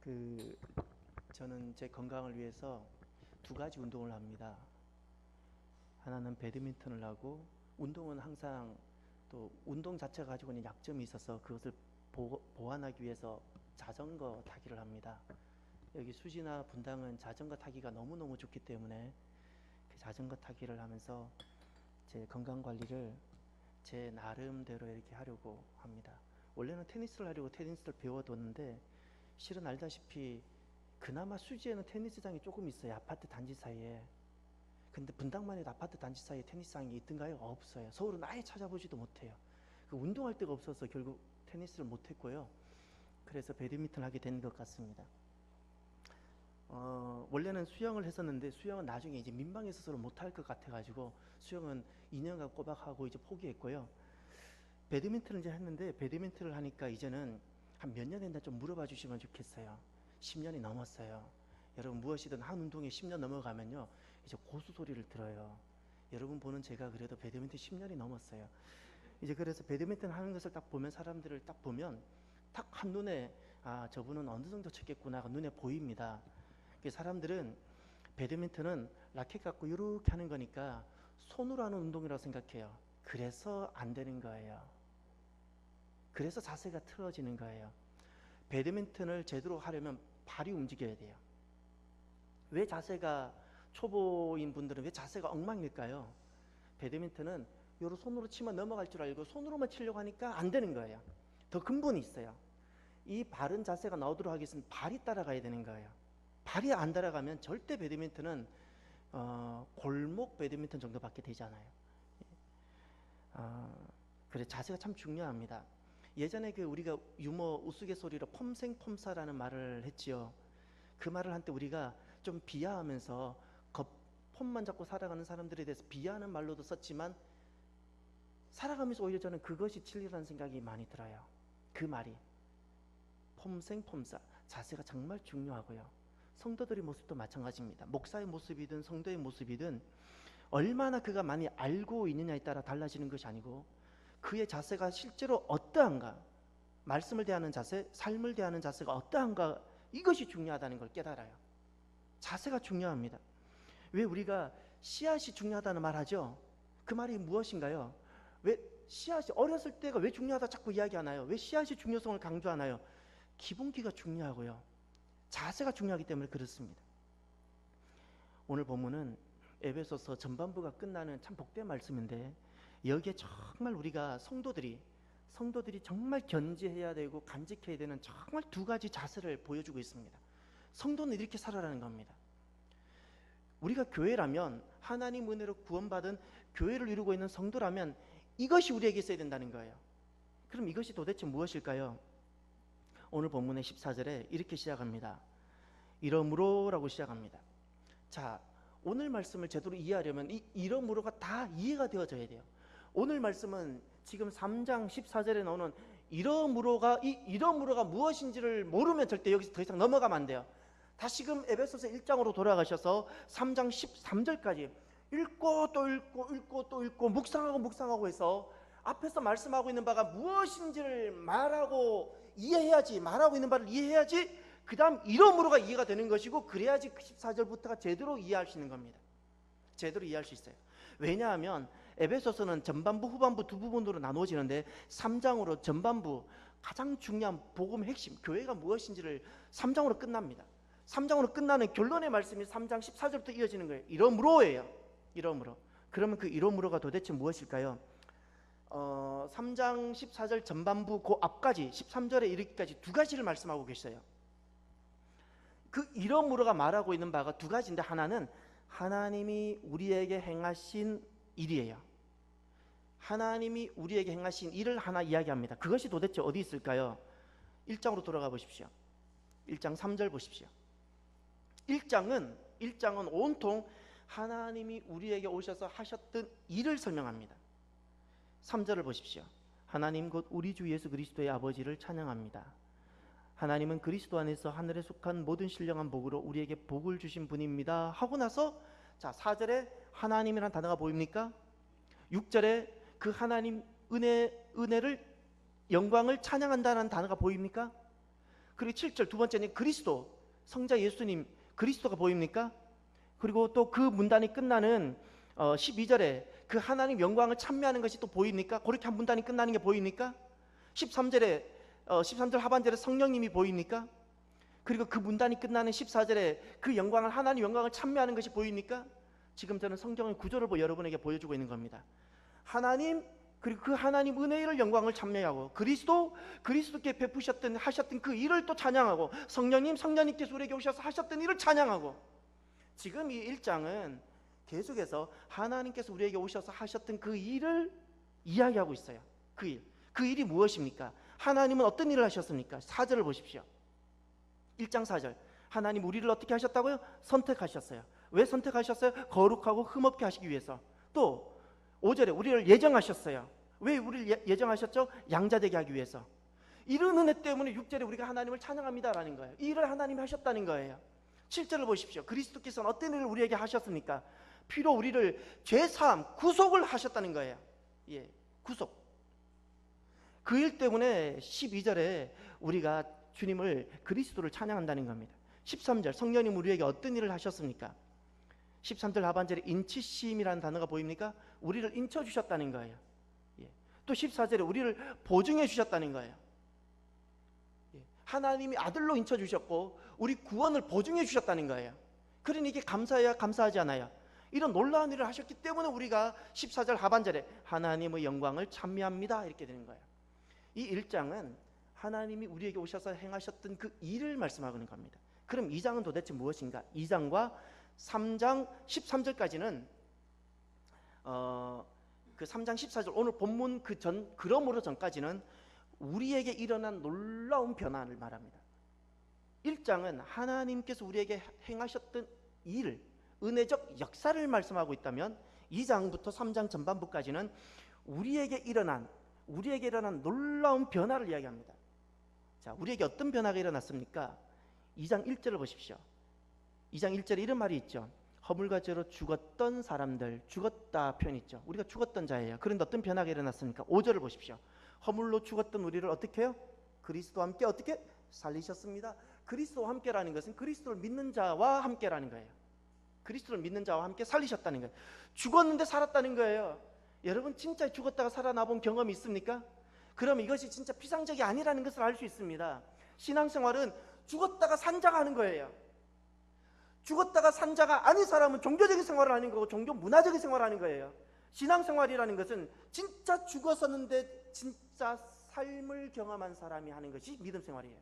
그 저는 제 건강을 위해서 두 가지 운동을 합니다. 하나는 배드민턴을 하고, 운동은 항상 또 운동 자체가 가지고 있는 약점이 있어서 그것을 보완하기 위해서 자전거 타기를 합니다. 여기 수지나 분당은 자전거 타기가 너무너무 좋기 때문에 그 자전거 타기를 하면서 제 건강 관리를 제 나름대로 이렇게 하려고 합니다. 원래는 테니스를 하려고 테니스를 배워뒀는데, 실은 알다시피 그나마 수지에는 테니스장이 조금 있어요. 아파트 단지 사이에. 근데 분당만 해도 아파트 단지 사이에 테니스장이 있던가요? 없어요. 서울은 아예 찾아보지도 못해요. 그 운동할 데가 없어서 결국 테니스를 못했고요. 그래서 배드민턴 하게 된 것 같습니다. 원래는 수영을 했었는데, 수영은 나중에 이제 민방에서 서로 못할 것 같아가지고 수영은 2년간 꼬박하고 이제 포기했고요. 배드민턴을 이제 했는데, 배드민턴을 하니까 이제는 한 몇 년 했나 좀 물어봐 주시면 좋겠어요. 10년이 넘었어요. 여러분, 무엇이든 한 운동에 10년 넘어가면요, 이제 고수 소리를 들어요. 여러분 보는 제가 그래도 배드민턴 10년이 넘었어요. 이제 그래서 배드민턴 하는 것을 딱 보면, 사람들을 딱 보면 딱 한눈에 아, 저분은 어느 정도 쳤겠구나가 눈에 보입니다. 사람들은 배드민턴은 라켓 갖고 이렇게 하는 거니까 손으로 하는 운동이라고 생각해요. 그래서 안 되는 거예요. 그래서 자세가 틀어지는 거예요. 배드민턴을 제대로 하려면 발이 움직여야 돼요. 왜 자세가, 초보인 분들은 왜 자세가 엉망일까요? 배드민턴은 요로 손으로 치면 넘어갈 줄 알고 손으로만 치려고 하니까 안 되는 거예요. 더 근본이 있어요. 이 바른 자세가 나오도록 하기 위해서는 발이 따라가야 되는 거예요. 발이 안 따라가면 절대 배드민턴은 골목 배드민턴 정도밖에 되지 않아요. 그래, 자세가 참 중요합니다. 예전에 그 우리가 유머 우스갯소리로 폼생폼사라는 말을 했지요. 그 말을 한 때 우리가 좀 비하하면서 폼만 잡고 살아가는 사람들에 대해서 비하하는 말로도 썼지만, 살아가면서 오히려 저는 그것이 진리라는 생각이 많이 들어요. 그 말이 폼생폼사, 자세가 정말 중요하고요. 성도들의 모습도 마찬가지입니다. 목사의 모습이든 성도의 모습이든 얼마나 그가 많이 알고 있느냐에 따라 달라지는 것이 아니고, 그의 자세가 실제로 어떠한가, 말씀을 대하는 자세, 삶을 대하는 자세가 어떠한가, 이것이 중요하다는 걸 깨달아요. 자세가 중요합니다. 왜 우리가 씨앗이 중요하다는 말 하죠? 그 말이 무엇인가요? 왜 씨앗이, 어렸을 때가 왜 중요하다 자꾸 이야기하나요? 왜 씨앗이 중요성을 강조하나요? 기본기가 중요하고요, 자세가 중요하기 때문에 그렇습니다. 오늘 본문은 에베소서 전반부가 끝나는 참 복된 말씀인데, 여기에 정말 우리가 성도들이 정말 견지해야 되고 간직해야 되는 정말 두 가지 자세를 보여주고 있습니다. 성도는 이렇게 살아라는 겁니다. 우리가 교회라면, 하나님 은혜로 구원받은 교회를 이루고 있는 성도라면 이것이 우리에게 있어야 된다는 거예요. 그럼 이것이 도대체 무엇일까요? 오늘 본문의 14절에 이렇게 시작합니다. 이러므로 라고 시작합니다. 자, 오늘 말씀을 제대로 이해하려면 이 이러므로가 다 이해가 되어져야 돼요. 오늘 말씀은 지금 3장 14절에 나오는 이러므로가 무엇인지를 모르면 절대 여기서 더 이상 넘어가면 안 돼요. 다시금 에베소서 1장으로 돌아가셔서 3장 13절까지 읽고 또 읽고 묵상하고 해서 앞에서 말씀하고 있는 바가 무엇인지를 말하고 있는 바를 이해해야지 그 다음 이러므로가 이해가 되는 것이고, 그래야지 14절부터가 제대로 이해할 수 있는 겁니다. 제대로 이해할 수 있어요. 왜냐하면 에베소서는 전반부 후반부 두 부분으로 나누어지는데, 3장으로 전반부 가장 중요한 복음의 핵심, 교회가 무엇인지를 3장으로 끝납니다. 3장으로 끝나는 결론의 말씀이 3장 14절부터 이어지는 거예요. 이러므로예요. 이러므로. 그러면 그 이러므로가 도대체 무엇일까요? 3장 14절 전반부 그 앞까지 13절에 이르기까지 두 가지를 말씀하고 계셔요. 그 이러므로가 말하고 있는 바가 두 가지인데, 하나는 하나님이 우리에게 행하신 일이에요. 하나님이 우리에게 행하신 일을 하나 이야기합니다. 그것이 도대체 어디 있을까요? 1장으로 돌아가 보십시오. 1장 3절 보십시오. 1장은 온통 하나님이 우리에게 오셔서 하셨던 일을 설명합니다. 3절을 보십시오. 하나님 곧 우리 주 예수 그리스도의 아버지를 찬양합니다. 하나님은 그리스도 안에서 하늘에 속한 모든 신령한 복으로 우리에게 복을 주신 분입니다 하고 나서, 자, 4절에 하나님이라는 단어가 보입니까? 6절에 그 하나님 은혜를, 영광을 찬양한다는 단어가 보입니까? 그리고 7절 두 번째는 그리스도, 성자 예수님 그리스도가 보입니까? 그리고 또 그 문단이 끝나는 12절에 그 하나님 영광을 찬미하는 것이 또 보입니까? 그렇게 한 문단이 끝나는 게 보입니까? 13절에 13절 하반절에 성령님이 보입니까? 그리고 그 문단이 끝나는 14절에 그 영광을, 하나님 영광을 찬미하는 것이 보입니까? 지금 저는 성경의 구조를 여러분에게 보여주고 있는 겁니다. 하나님, 그리고 그 하나님 은혜의 영광을 찬미하고, 그리스도께 베푸셨던 하셨던 그 일을 또 찬양하고, 성령님께서 우리에게 오셔서 하셨던 일을 찬양하고, 지금 이 1장은 계속해서 하나님께서 우리에게 오셔서 하셨던 그 일을 이야기하고 있어요. 그 일이 무엇입니까? 하나님은 어떤 일을 하셨습니까? 4절을 보십시오. 1장 4절, 하나님 우리를 어떻게 하셨다고요? 선택하셨어요. 왜 선택하셨어요? 거룩하고 흠없게 하시기 위해서. 또 5절에 우리를 예정하셨어요. 왜 우리를 예정하셨죠? 양자되게 하기 위해서. 이런 은혜 때문에 6절에 우리가 하나님을 찬양합니다라는 거예요. 이 일을 하나님이 하셨다는 거예요. 7절을 보십시오. 그리스도께서는 어떤 일을 우리에게 하셨습니까? 피로 우리를 죄사함, 구속을 하셨다는 거예요. 예, 구속. 그 일 때문에 12절에 우리가 주님을, 그리스도를 찬양한다는 겁니다. 13절, 성령님 우리에게 어떤 일을 하셨습니까? 13절 하반절에 인치심이라는 단어가 보입니까? 우리를 인쳐주셨다는 거예요. 예. 또 14절에 우리를 보증해 주셨다는 거예요. 예. 하나님이 아들로 인쳐주셨고 우리 구원을 보증해 주셨다는 거예요. 그러니 이게 감사해야 감사하지 않아요? 이런 놀라운 일을 하셨기 때문에 우리가 14절 하반절에 하나님의 영광을 찬미합니다 이렇게 되는 거예요. 이 1장은 하나님이 우리에게 오셔서 행하셨던 그 일을 말씀하는 겁니다. 그럼 2장은 도대체 무엇인가? 2장과 3장 13절까지는 그 3장 14절 오늘 본문 그러므로 전까지는 우리에게 일어난 놀라운 변화를 말합니다. 1장은 하나님께서 우리에게 행하셨던 일, 은혜적 역사를 말씀하고 있다면 2장부터 3장 전반부까지는 우리에게 일어난 놀라운 변화를 이야기합니다. 자, 우리에게 어떤 변화가 일어났습니까? 2장 1절을 보십시오. 2장 1절에 이런 말이 있죠. 허물과 죄로 죽었던 사람들, 죽었다 표현 있죠. 우리가 죽었던 자예요. 그런데 어떤 변화가 일어났습니까? 5절을 보십시오. 허물로 죽었던 우리를 어떻게 해요? 그리스도와 함께 어떻게? 살리셨습니다. 그리스도와 함께라는 것은 그리스도를 믿는 자와 함께라는 거예요. 그리스도를 믿는 자와 함께 살리셨다는 거예요. 죽었는데 살았다는 거예요. 여러분 진짜 죽었다가 살아나본 경험이 있습니까? 그럼 이것이 진짜 피상적이 아니라는 것을 알 수 있습니다. 신앙생활은 죽었다가 산 자가 하는 거예요. 죽었다가 산 자가 아닌 사람은 종교적인 생활을 하는 거고 종교 문화적인 생활을 하는 거예요. 신앙생활이라는 것은 진짜 죽었었는데 진짜 삶을 경험한 사람이 하는 것이 믿음 생활이에요.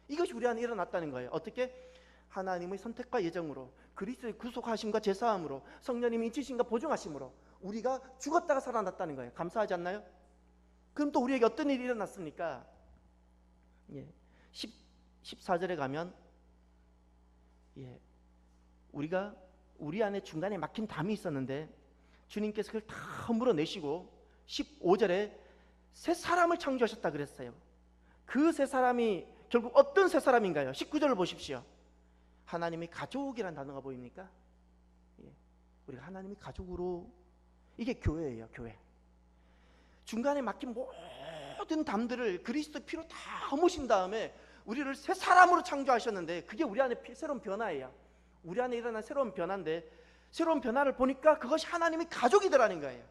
이것이 우리 안에 일어났다는 거예요. 어떻게? 하나님의 선택과 예정으로, 그리스도의 구속하심과 제사함으로, 성령님의 인치심과 보증하심으로 우리가 죽었다가 살아났다는 거예요. 감사하지 않나요? 그럼 또 우리에게 어떤 일이 일어났습니까? 14절에 가면 우리가 우리 안에 중간에 막힌 담이 있었는데 주님께서 그걸 다 허물어내시고 15절에 새 사람을 창조하셨다 그랬어요. 그 새 사람이 결국 어떤 새 사람인가요? 19절을 보십시오. 하나님의 가족이라는 단어가 보입니까? 우리가 하나님의 가족으로, 이게 교회예요. 교회. 중간에 막힌 모든 담들을 그리스도 피로 다 허무신 다음에 우리를 새 사람으로 창조하셨는데 그게 우리 안에 새로운 변화예요. 우리 안에 일어난 새로운 변화인데 새로운 변화를 보니까 그것이 하나님의 가족이더라는 거예요.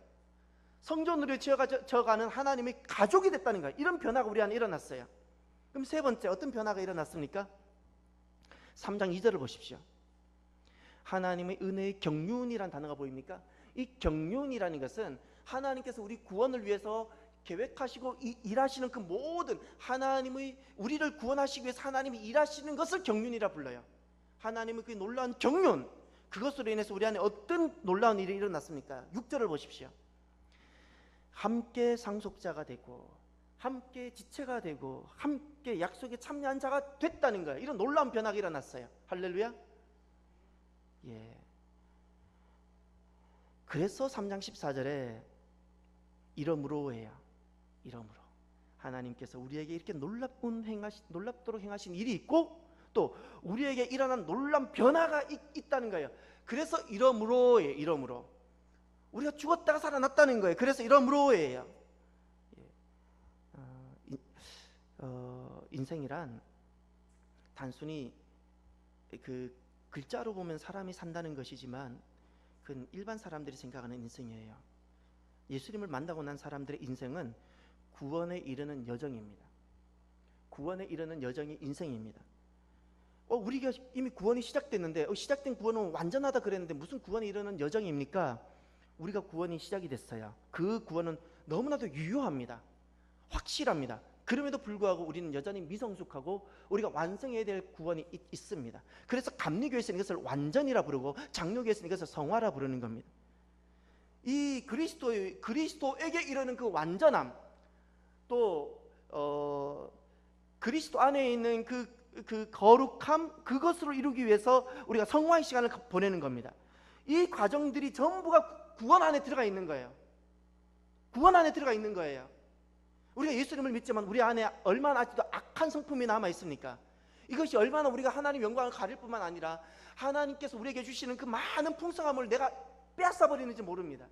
성전으로 지어가는 하나님의 가족이 됐다는 거예요. 이런 변화가 우리 안에 일어났어요. 그럼 세 번째 어떤 변화가 일어났습니까? 3장 2절을 보십시오. 하나님의 은혜의 경륜이라는 단어가 보입니까? 이 경륜이라는 것은 하나님께서 우리 구원을 위해서 계획하시고 일하시는 그 모든 하나님의 우리를 구원하시기 위해서 하나님이 일하시는 것을 경륜이라 불러요. 하나님의 그 놀라운 경륜, 그것으로 인해서 우리 안에 어떤 놀라운 일이 일어났습니까? 6절을 보십시오. 함께 상속자가 되고 함께 지체가 되고 함께 약속에 참여한 자가 됐다는 거예요. 이런 놀라운 변화가 일어났어요. 할렐루야. 그래서 3장 14절에 이러므로예요. 이러므로 하나님께서 우리에게 이렇게 놀랍도록 행하신 일이 있고 또 우리에게 일어난 놀라운 변화가 있다는 거예요. 그래서 이러므로예요. 이러므로 우리가 죽었다가 살아났다는 거예요. 그래서 이러므로예요. 인생이란 단순히 그 글자로 보면 사람이 산다는 것이지만 그건 일반 사람들이 생각하는 인생이에요. 예수님을 만나고 난 사람들의 인생은 구원에 이르는 여정입니다. 구원에 이르는 여정이 인생입니다. 우리가 이미 구원이 시작됐는데 시작된 구원은 완전하다 그랬는데 무슨 구원에 이르는 여정입니까? 우리가 구원이 시작이 됐어요. 그 구원은 너무나도 유효합니다. 확실합니다. 그럼에도 불구하고 우리는 여전히 미성숙하고 우리가 완성해야 될 구원이 있습니다. 그래서 감리교에서는 이것을 완전이라 부르고 장로교에서는 이것을 성화라 부르는 겁니다. 이 그리스도에게 이르는 그 완전함, 또 그리스도 안에 있는 그 거룩함, 그것으로 이루기 위해서 우리가 성화의 시간을 보내는 겁니다. 이 과정들이 전부가 구원 안에 들어가 있는 거예요. 구원 안에 들어가 있는 거예요. 우리가 예수님을 믿지만 우리 안에 얼마나 아직도 악한 성품이 남아 있습니까? 이것이 얼마나 우리가 하나님 영광을 가릴 뿐만 아니라 하나님께서 우리에게 주시는 그 많은 풍성함을 내가 빼앗아 버리는지 모릅니다.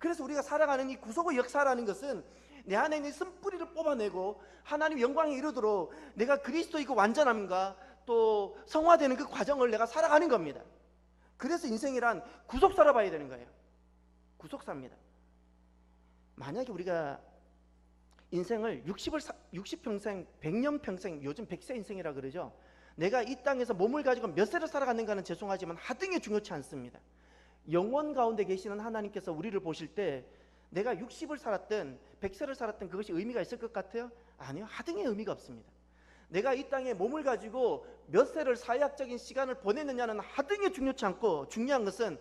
그래서 우리가 살아가는 이 구속의 역사라는 것은 내 안에 있는 쓴뿌리를 뽑아내고 하나님 영광에 이르도록 내가 그리스도의 그 완전함과 또 성화되는 그 과정을 내가 살아가는 겁니다. 그래서 인생이란 구속사라 봐야 되는 거예요. 구속사입니다. 만약에 우리가 인생을 60평생, 100년 평생, 요즘 100세 인생이라 그러죠. 내가 이 땅에서 몸을 가지고 몇 세를 살아가는가는 죄송하지만 하등이 중요치 않습니다. 영원 가운데 계시는 하나님께서 우리를 보실 때 내가 60을 살았든 100세를 살았든 그것이 의미가 있을 것 같아요? 아니요. 하등의 의미가 없습니다. 내가 이 땅에 몸을 가지고 몇 세를 사회학적인 시간을 보냈느냐는 하등이 중요치 않고 중요한 것은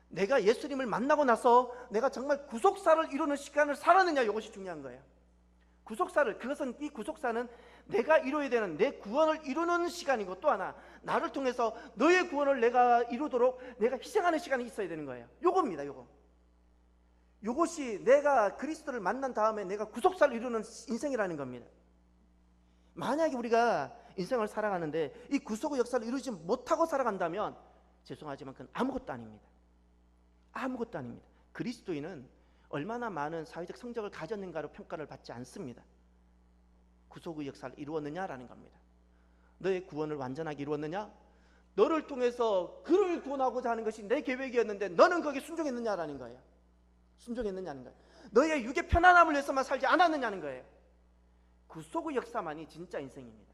내가 예수님을 만나고 나서 내가 정말 구속사를 이루는 시간을 살았느냐, 이것이 중요한 거예요. 이 구속사는 내가 이루어야 되는 내 구원을 이루는 시간이고 또 하나 나를 통해서 너의 구원을 내가 이루도록 내가 희생하는 시간이 있어야 되는 거예요. 요겁니다. 요것이 내가 그리스도를 만난 다음에 내가 구속사를 이루는 인생이라는 겁니다. 만약에 우리가 인생을 살아가는데 이 구속의 역사를 이루지 못하고 살아간다면 죄송하지만 그건 아무것도 아닙니다. 아무것도 아닙니다. 그리스도인은 얼마나 많은 사회적 성적을 가졌는가로 평가를 받지 않습니다. 구속의 역사를 이루었느냐라는 겁니다. 너의 구원을 완전하게 이루었느냐? 너를 통해서 그를 구원하고자 하는 것이 내 계획이었는데 너는 거기에 순종했느냐라는 거예요. 순종했느냐는 거예요. 너의 육의 편안함을 위해서만 살지 않았느냐는 거예요. 구속의 역사만이 진짜 인생입니다.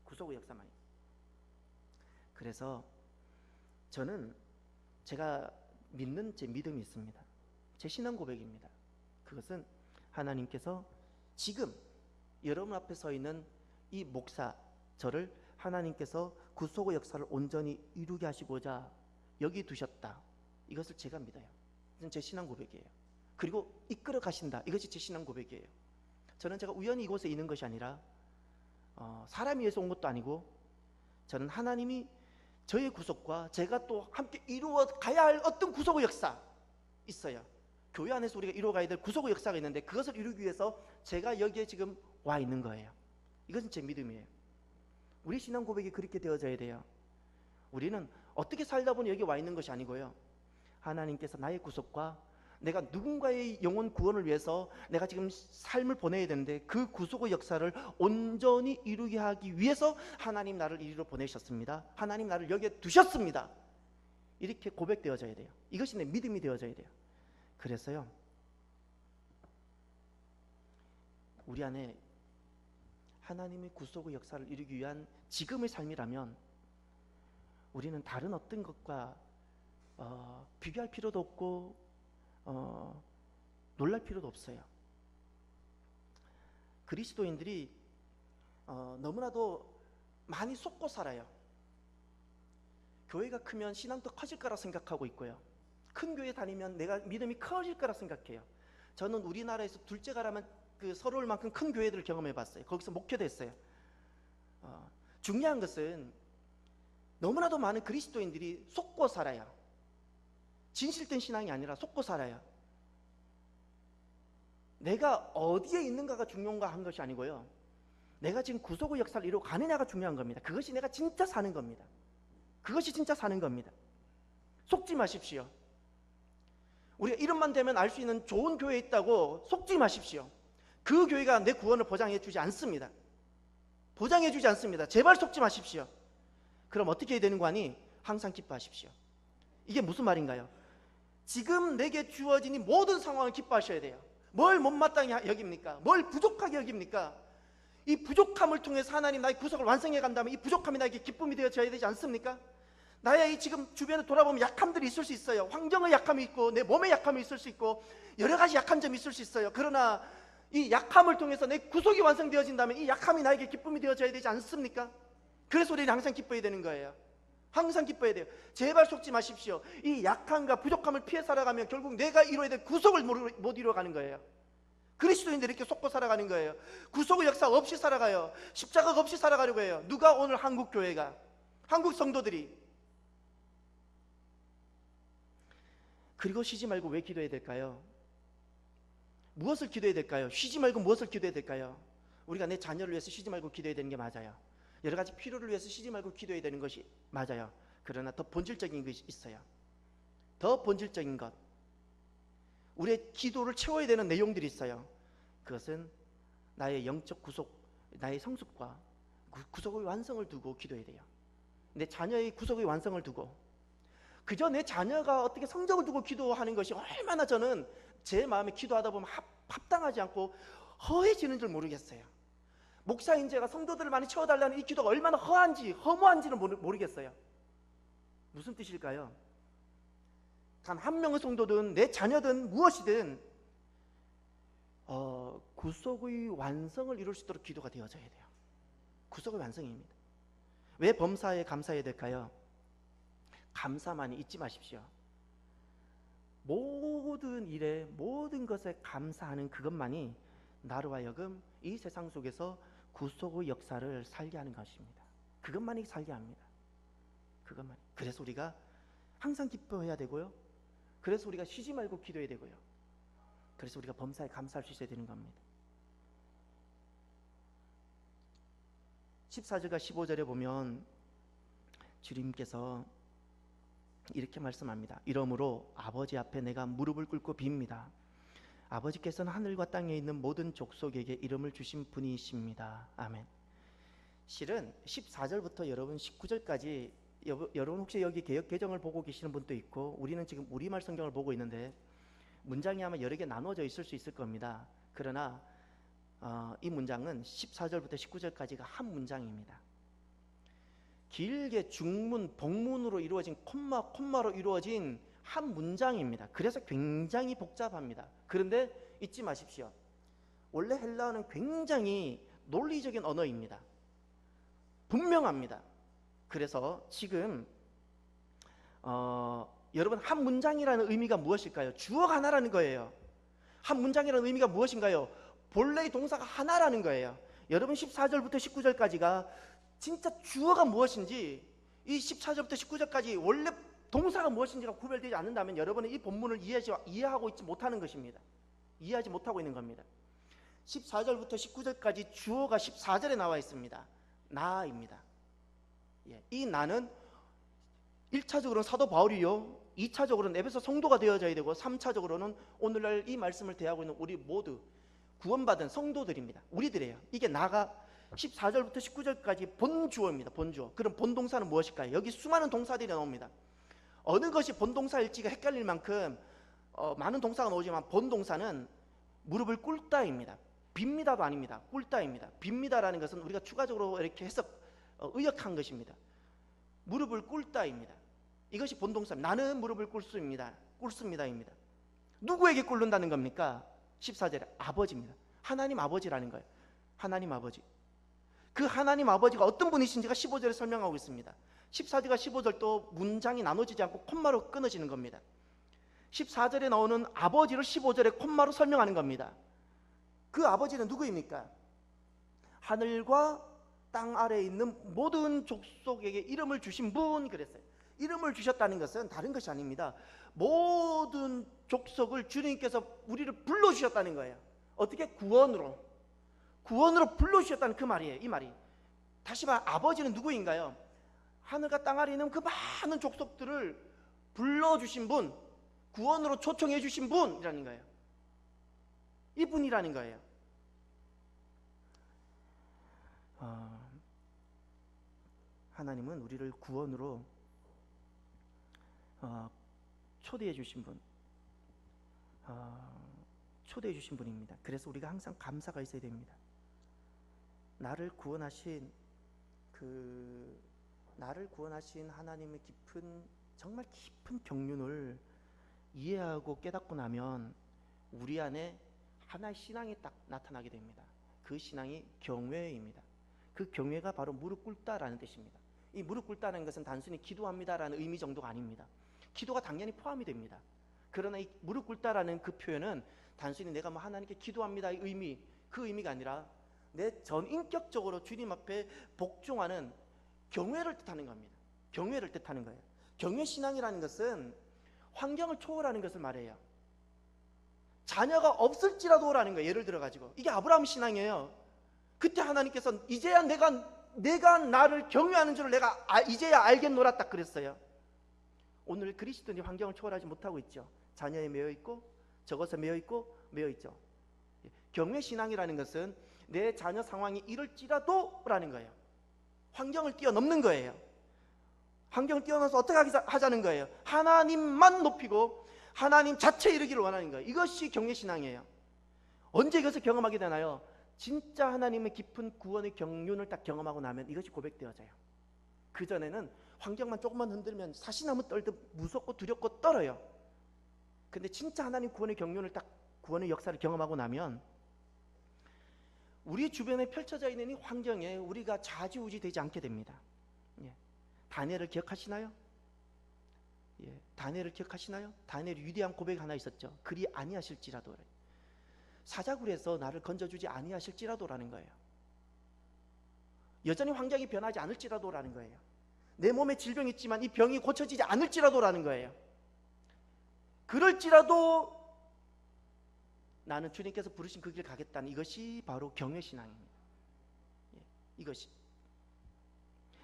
구속의 역사만이. 그래서 저는 제가 믿는 제 믿음이 있습니다. 제 신앙 고백입니다. 그것은 하나님께서 지금 여러분 앞에 서 있는 이 목사 저를 하나님께서 구속의 역사를 온전히 이루게 하시고자 여기 두셨다. 이것을 제가 믿어요. 이건 제 신앙 고백이에요. 그리고 이끌어 가신다. 이것이 제 신앙 고백이에요. 저는 제가 우연히 이곳에 있는 것이 아니라 사람이 위해서 온 것도 아니고 저는 하나님이 저의 구속과 제가 또 함께 이루어 가야 할 어떤 구속의 역사 있어요. 교회 안에서 우리가 이루어가야 될 구속의 역사가 있는데 그것을 이루기 위해서 제가 여기에 지금 와 있는 거예요. 이것은 제 믿음이에요. 우리 신앙 고백이 그렇게 되어져야 돼요. 우리는 어떻게 살다 보니 여기 와 있는 것이 아니고요. 하나님께서 나의 구속과 내가 누군가의 영혼 구원을 위해서 내가 지금 삶을 보내야 되는데 그 구속의 역사를 온전히 이루게 하기 위해서 하나님 나를 이리로 보내셨습니다. 하나님 나를 여기에 두셨습니다. 이렇게 고백되어져야 돼요. 이것이 내 믿음이 되어져야 돼요. 그래서요, 우리 안에 하나님의 구속의 역사를 이루기 위한 지금의 삶이라면 우리는 다른 어떤 것과 비교할 필요도 없고 놀랄 필요도 없어요. 그리스도인들이 너무나도 많이 속고 살아요. 교회가 크면 신앙도 커질 거라 생각하고 있고요. 큰 교회 다니면 내가 믿음이 커질 거라 생각해요. 저는 우리나라에서 둘째가라면 서러울 만큼 큰 교회들을 경험해 봤어요. 거기서 목회도 했어요. 중요한 것은 너무나도 많은 그리스도인들이 속고 살아요. 진실된 신앙이 아니라 속고 살아요. 내가 어디에 있는가가 중요한가 한 것이 아니고요. 내가 지금 구속의 역사를 이루어 가느냐가 중요한 겁니다. 그것이 내가 진짜 사는 겁니다. 그것이 진짜 사는 겁니다. 속지 마십시오. 우리가 이름만 되면 알 수 있는 좋은 교회에 있다고 속지 마십시오. 그 교회가 내 구원을 보장해 주지 않습니다. 보장해 주지 않습니다. 제발 속지 마십시오. 그럼 어떻게 해야 되는 거 아니? 항상 기뻐하십시오. 이게 무슨 말인가요? 지금 내게 주어진 이 모든 상황을 기뻐하셔야 돼요. 뭘 못마땅히 여깁니까? 뭘 부족하게 여깁니까? 이 부족함을 통해서 하나님 나의 구속을 완성해 간다면 이 부족함이 나에게 기쁨이 되어져야 되지 않습니까? 나의 이 지금 주변을 돌아보면 약함들이 있을 수 있어요. 환경의 약함이 있고 내 몸의 약함이 있을 수 있고 여러 가지 약한 점이 있을 수 있어요. 그러나 이 약함을 통해서 내 구속이 완성되어진다면 이 약함이 나에게 기쁨이 되어져야 되지 않습니까? 그래서 우리는 항상 기뻐야 되는 거예요. 항상 기뻐야 돼요. 제발 속지 마십시오. 이 약함과 부족함을 피해 살아가면 결국 내가 이루어야 될 구속을 못 이루어가는 거예요. 그리스도인들이 이렇게 속고 살아가는 거예요. 구속의 역사 없이 살아가요. 십자가가 없이 살아가려고 해요. 누가? 오늘 한국 교회가, 한국 성도들이. 그리고 쉬지 말고 왜 기도해야 될까요? 무엇을 기도해야 될까요? 쉬지 말고 무엇을 기도해야 될까요? 우리가 내 자녀를 위해서 쉬지 말고 기도해야 되는 게 맞아요. 여러 가지 필요를 위해서 쉬지 말고 기도해야 되는 것이 맞아요. 그러나 더 본질적인 것이 있어요. 더 본질적인 것, 우리의 기도를 채워야 되는 내용들이 있어요. 그것은 나의 영적 구속, 나의 성숙과 구속의 완성을 두고 기도해야 돼요. 내 자녀의 구속의 완성을 두고, 그저 내 자녀가 어떻게 성적을 두고 기도하는 것이 얼마나 저는 제 마음에 기도하다 보면 합당하지 않고 허해지는 줄 모르겠어요. 목사인 제가 성도들을 많이 채워달라는 이 기도가 얼마나 허한지 허무한지는 모르겠어요. 무슨 뜻일까요? 단 한 명의 성도든 내 자녀든 무엇이든 구속의 완성을 이룰 수 있도록 기도가 되어져야 돼요. 구속의 완성입니다. 왜 범사에 감사해야 될까요? 감사만이 잊지 마십시오. 모든 일에 모든 것에 감사하는 그것만이 나로 하여금 이 세상 속에서 구속의 역사를 살게 하는 것입니다. 그것만이 살게 합니다. 그것만. 그래서 우리가 항상 기뻐해야 되고요. 그래서 우리가 쉬지 말고 기도해야 되고요. 그래서 우리가 범사에 감사할 수 있어야 되는 겁니다. 14절과 15절에 보면 주님께서 이렇게 말씀합니다. 이러므로 아버지 앞에 내가 무릎을 꿇고 빕니다. 아버지께서는 하늘과 땅에 있는 모든 족속에게 이름을 주신 분이십니다. 아멘. 실은 14절부터 여러분 19절까지 여러분 혹시 여기 개역 개정을 보고 계시는 분도 있고 우리는 지금 우리말 성경을 보고 있는데 문장이 아마 여러 개 나눠져 있을 수 있을 겁니다. 그러나 이 문장은 14절부터 19절까지가 한 문장입니다. 길게 중문, 복문으로 이루어진 콤마로 이루어진 한 문장입니다. 그래서 굉장히 복잡합니다. 그런데 잊지 마십시오. 원래 헬라어는 굉장히 논리적인 언어입니다. 분명합니다. 그래서 지금 여러분 한 문장이라는 의미가 무엇일까요? 주어가 하나라는 거예요. 한 문장이라는 의미가 무엇인가요? 본래의 동사가 하나라는 거예요. 여러분 14절부터 19절까지가 진짜 주어가 무엇인지 이 14절부터 19절까지 원래 동사가 무엇인지가 구별되지 않는다면 여러분은 이 본문을 이해하고 있지 못하는 것입니다. 이해하지 못하고 있는 겁니다. 14절부터 19절까지 주어가 14절에 나와 있습니다. 나입니다. 이 나는 1차적으로는 사도 바울이요, 2차적으로는 에베소 성도가 되어져야 되고 3차적으로는 오늘날 이 말씀을 대하고 있는 우리 모두 구원받은 성도들입니다. 우리들이에요. 이게 나가 14절부터 19절까지 본주어입니다. 본주어. 그럼 본동사는 무엇일까요? 여기 수많은 동사들이 나옵니다. 어느 것이 본동사일지가 헷갈릴 만큼 많은 동사가 나오지만 본동사는 무릎을 꿇다입니다. 빕니다도 아닙니다. 꿇다입니다. 빕니다라는 것은 우리가 추가적으로 이렇게 해석 의역한 것입니다. 무릎을 꿇다입니다. 이것이 본동사입니다. 나는 무릎을 꿇습니다입니다. 누구에게 꿇는다는 겁니까? 14절에 아버지입니다. 하나님 아버지라는 거예요. 하나님 아버지. 그 하나님 아버지가 어떤 분이신지가 15절에 설명하고 있습니다. 14절과 15절도 문장이 나눠지지 않고 콤마로 끊어지는 겁니다. 14절에 나오는 아버지를 15절에 콤마로 설명하는 겁니다. 그 아버지는 누구입니까? 하늘과 땅 아래에 있는 모든 족속에게 이름을 주신 분, 그랬어요. 이름을 주셨다는 것은 다른 것이 아닙니다. 모든 족속을 주님께서 우리를 불러주셨다는 거예요. 어떻게? 구원으로 불러주셨다는 그 말이에요. 이 말이. 다시 말해 아버지는 누구인가요? 하늘과 땅 아래에 있는 그 많은 족속들을 불러주신 분, 구원으로 초청해 주신 분이라는 거예요. 이분이라는 거예요. 하나님은 우리를 구원으로 초대해 주신 분, 초대해 주신 분입니다. 그래서 우리가 항상 감사가 있어야 됩니다. 나를 구원하신 하나님의 정말 깊은 경륜을 이해하고 깨닫고 나면 우리 안에 하나의 신앙이 딱 나타나게 됩니다. 그 신앙이 경외입니다. 그 경외가 바로 무릎 꿇다라는 뜻입니다. 이 무릎 꿇다는 것은 단순히 기도합니다라는 의미 정도가 아닙니다. 기도가 당연히 포함이 됩니다. 그러나 이 무릎 꿇다라는 그 표현은 단순히 내가 하나님께 기도합니다의 의미, 그 의미가 아니라 내 전인격적으로 주님 앞에 복종하는 경외를 뜻하는 겁니다. 경외를 뜻하는 거예요. 경외신앙이라는 것은 환경을 초월하는 것을 말해요. 자녀가 없을지라도라는 거예요. 예를 들어가지고 이게 아브라함 신앙이에요. 그때 하나님께서 이제야 내가 나를 경외하는 줄 내가 이제야 알겠노라 딱 그랬어요. 오늘 그리스도인이 환경을 초월하지 못하고 있죠. 자녀에 매여 있고 적어서 매여 있고 매여 있죠. 경외신앙이라는 것은 내 자녀 상황이 이럴지라도 라는 거예요. 환경을 뛰어넘는 거예요. 환경을 뛰어넘어서 어떻게 하자는 거예요? 하나님만 높이고 하나님 자체에 이르기를 원하는 거예요. 이것이 경외신앙이에요. 언제 이것을 경험하게 되나요? 진짜 하나님의 깊은 구원의 경륜을 딱 경험하고 나면 이것이 고백되어져요. 그전에는 환경만 조금만 흔들면 사시나무 떨듯 무섭고 두렵고 떨어요. 근데 진짜 하나님 구원의 경륜을 딱 구원의 역사를 경험하고 나면 우리 주변에 펼쳐져 있는 이 환경에 우리가 좌지우지 되지 않게 됩니다. 다니엘을 기억하시나요? 다니엘을 기억하시나요? 다니엘이 위대한 고백 하나 있었죠. 그리 아니하실지라도, 사자굴에서 나를 건져주지 아니하실지라도라는 거예요. 여전히 환경이 변하지 않을지라도라는 거예요. 내 몸에 질병이 있지만 이 병이 고쳐지지 않을지라도라는 거예요. 그럴지라도 나는 주님께서 부르신 그 길 가겠다는 이것이 바로 경외신앙입니다. 이것이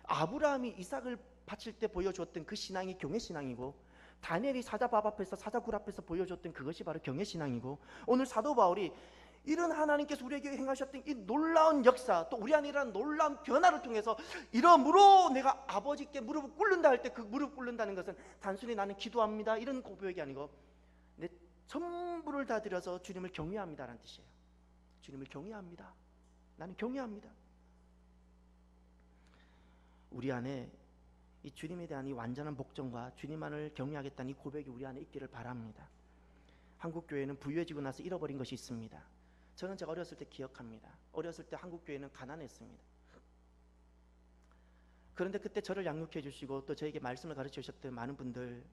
아브라함이 이삭을 바칠 때 보여줬던 그 신앙이 경외신앙이고, 다니엘이 사자밥 앞에서 사자굴 앞에서 보여줬던 그것이 바로 경외신앙이고, 오늘 사도 바울이 이런 하나님께서 우리에게 행하셨던 이 놀라운 역사, 또 우리 안에 일어난 놀라운 변화를 통해서 이러므로 내가 아버지께 무릎을 꿇는다 할 때 그 무릎 꿇는다는 것은 단순히 나는 기도합니다 이런 고백이 아니고 내 전부를 다 들여서 주님을 경외합니다라는 뜻이에요. 주님을 경외합니다. 나는 경외합니다. 우리 안에 이 주님에 대한 이 완전한 복종과 주님만을 경외하겠다는 이 고백이 우리 안에 있기를 바랍니다. 한국교회는 부유해지고 나서 잃어버린 것이 있습니다. 저는 제가 어렸을 때 기억합니다. 어렸을 때 한국교회는 가난했습니다. 그런데 그때 저를 양육해 주시고 또 저에게 말씀을 가르쳐 주셨던 많은 분들,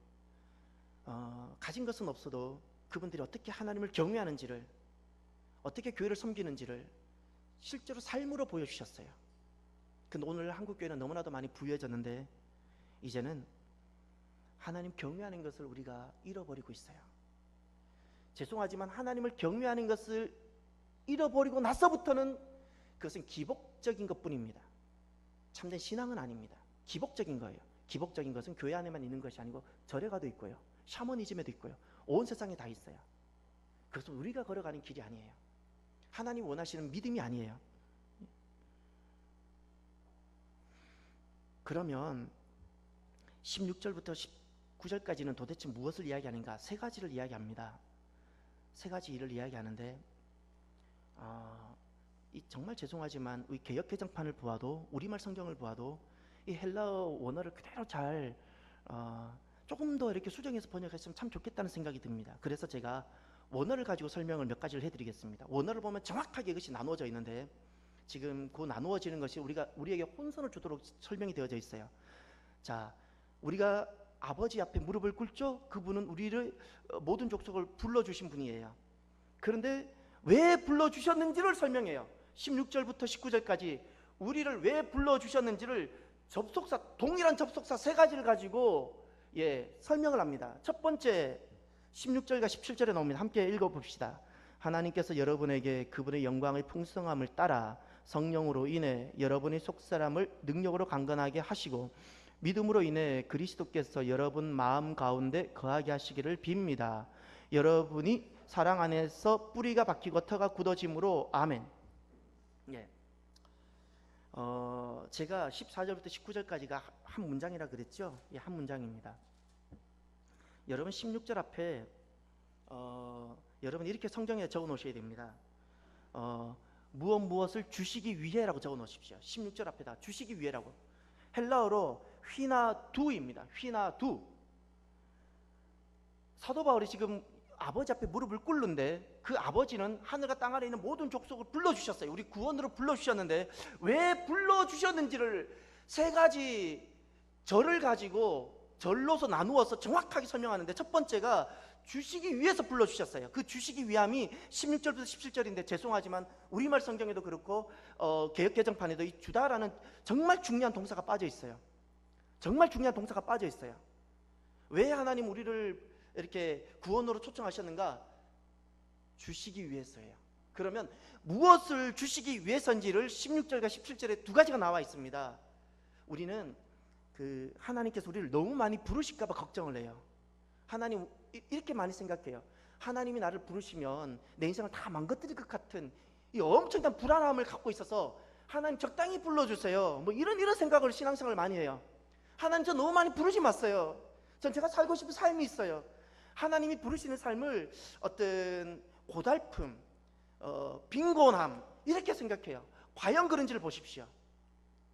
가진 것은 없어도 그분들이 어떻게 하나님을 경외하는지를, 어떻게 교회를 섬기는지를 실제로 삶으로 보여주셨어요. 근데 오늘 한국교회는 너무나도 많이 부유해졌는데 이제는 하나님 경외하는 것을 우리가 잃어버리고 있어요. 죄송하지만 하나님을 경외하는 것을 잃어버리고 나서부터는 그것은 기복적인 것뿐입니다. 참된 신앙은 아닙니다. 기복적인 거예요. 기복적인 것은 교회 안에만 있는 것이 아니고 절에 가도 있고요, 샤머니즘에도 있고요, 온 세상에 다 있어요. 그것은 우리가 걸어가는 길이 아니에요. 하나님 원하시는 믿음이 아니에요. 그러면 16절부터 19절까지는 도대체 무엇을 이야기하는가? 세 가지를 이야기합니다. 세 가지 일을 이야기하는데 정말 죄송하지만 우리 개역개정판을 보아도, 우리말 성경을 보아도 이 헬라어 원어를 그대로 잘 조금 더 이렇게 수정해서 번역했으면 참 좋겠다는 생각이 듭니다. 그래서 제가 원어를 가지고 설명을 몇 가지를 해드리겠습니다. 원어를 보면 정확하게 이것이 나누어져 있는데 지금 그 나누어지는 것이 우리에게 혼선을 주도록 설명이 되어져 있어요. 자, 우리가 아버지 앞에 무릎을 꿇죠? 그분은 우리를 모든 족속을 불러주신 분이에요. 그런데 왜 불러주셨는지를 설명해요. 16절부터 19절까지 우리를 왜 불러주셨는지를 동일한 접속사 세 가지를 가지고 설명을 합니다. 첫 번째 16절과 17절에 나옵니다. 함께 읽어봅시다. 하나님께서 여러분에게 그분의 영광의 풍성함을 따라 성령으로 인해 여러분의 속사람을 능력으로 강건하게 하시고 믿음으로 인해 그리스도께서 여러분 마음 가운데 거하게 하시기를 빕니다. 여러분이 사랑 안에서 뿌리가 박히고 터가 굳어짐으로 아멘. 제가 14절부터 19절까지가 한 문장이라 그랬죠? 예, 한 문장입니다. 여러분 16절 앞에 여러분 이렇게 성경에 적어 놓으셔야 됩니다. 무엇을 주시기 위해라고 적어 놓으십시오. 16절 앞에다 주시기 위해라고. 헬라어로 휘나두입니다. 휘나두. 사도 바울이 지금 아버지 앞에 무릎을 꿇는데 그 아버지는 하늘과 땅 아래 있는 모든 족속을 불러주셨어요. 우리 구원으로 불러주셨는데 왜 불러주셨는지를 세 가지 절을 가지고 절로서 나누어서 정확하게 설명하는데, 첫 번째가 주시기 위해서 불러주셨어요. 그 주시기 위함이 16절부터 17절인데 죄송하지만 우리말 성경에도 그렇고 개역개정판에도 이 주다라는 정말 중요한 동사가 빠져 있어요. 정말 중요한 동사가 빠져 있어요. 왜 하나님 우리를 이렇게 구원으로 초청하셨는가? 주시기 위해서예요. 그러면 무엇을 주시기 위해서인지를 16절과 17절에 두 가지가 나와 있습니다. 우리는 하나님께서 우리를 너무 많이 부르실까 봐 걱정을 해요. 하나님 이렇게 많이 생각해요. 하나님이 나를 부르시면 내 인생을 다 망가뜨릴 것 같은 이 엄청난 불안함을 갖고 있어서 하나님 적당히 불러주세요, 뭐 이런 생각을 신앙생활을 많이 해요. 하나님 저 너무 많이 부르지 마세요. 전 제가 살고 싶은 삶이 있어요. 하나님이 부르시는 삶을 어떤 고달픔, 빈곤함 이렇게 생각해요. 과연 그런지를 보십시오.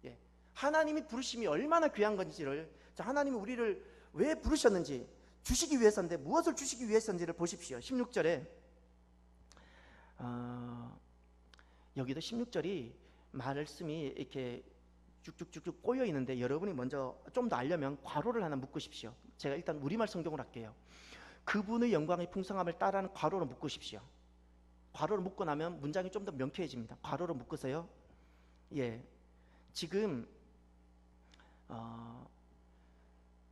예. 하나님이 부르심이 얼마나 귀한 건지를, 하나님이 우리를 왜 부르셨는지, 주시기 위해서인데 무엇을 주시기 위해서인지를 보십시오. 16절에 여기도 16절이 말씀이 이렇게 쭉쭉쭉쭉 꼬여 있는데 여러분이 먼저 좀 더 알려면 괄호를 하나 묶으십시오. 제가 일단 우리말 성경으로 할게요. 그분의 영광의 풍성함을 따라하는 괄호로 묶으십시오. 괄호를 묶고 나면 문장이 좀 더 명쾌해집니다. 괄호로 묶으세요. 예, 지금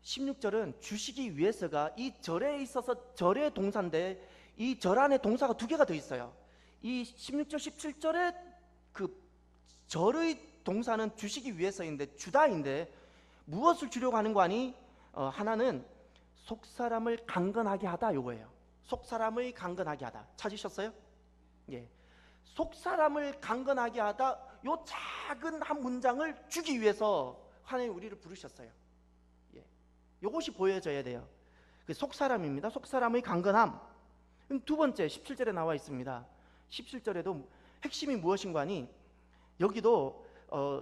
16절은 주시기 위해서가 이 절에 있어서 절의 동사인데 이 절 안에 동사가 두 개가 더 있어요. 이 16절 17절에 그 절의 동사는 주시기 위해서인데 주다인데 무엇을 주려고 하는 거 아니? 하나는 속사람을 강건하게 하다, 요거예요. 속사람을 강건하게 하다. 찾으셨어요? 예. 속사람을 강건하게 하다, 요 작은 한 문장을 주기 위해서 하나님 우리를 부르셨어요. 예. 요것이 보여져야 돼요. 그 속사람입니다. 속사람의 강건함. 두 번째 17절에 나와 있습니다. 17절에도 핵심이 무엇인가 하니 여기도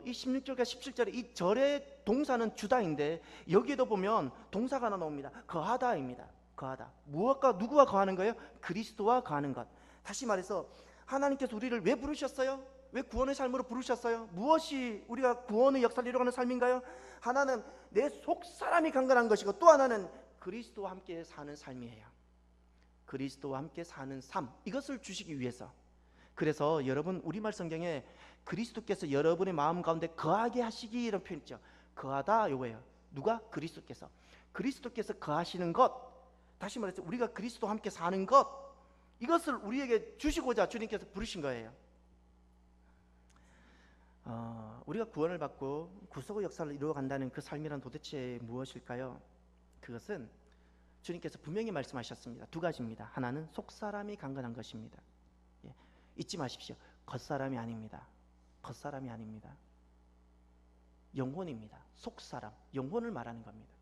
이 16절과 17절에 이 절의 동사는 주다인데 여기에도 보면 동사가 하나 나옵니다. 거하다입니다. 거하다. 무엇과 누구와 거하는 거예요? 그리스도와 거하는 것. 다시 말해서 하나님께서 우리를 왜 부르셨어요? 왜 구원의 삶으로 부르셨어요? 무엇이 우리가 구원의 역사를 이루어가는 삶인가요? 하나는 내 속사람이 강건한 것이고 또 하나는 그리스도와 함께 사는 삶이에요. 그리스도와 함께 사는 삶, 이것을 주시기 위해서. 그래서 여러분 우리말 성경에 그리스도께서 여러분의 마음 가운데 거하게 하시기, 이런 표현 있죠. 거하다, 요거예요. 누가? 그리스도께서. 그리스도께서 거하시는 것, 다시 말해서 우리가 그리스도와 함께 사는 것, 이것을 우리에게 주시고자 주님께서 부르신 거예요. 우리가 구원을 받고 구속의 역사를 이루어간다는 그 삶이란 도대체 무엇일까요? 그것은 주님께서 분명히 말씀하셨습니다. 두 가지입니다. 하나는 속사람이 강건한 것입니다. 예. 잊지 마십시오. 겉사람이 아닙니다. 겉사람이 아닙니다. 영혼입니다. 속사람, 영혼을 말하는 겁니다.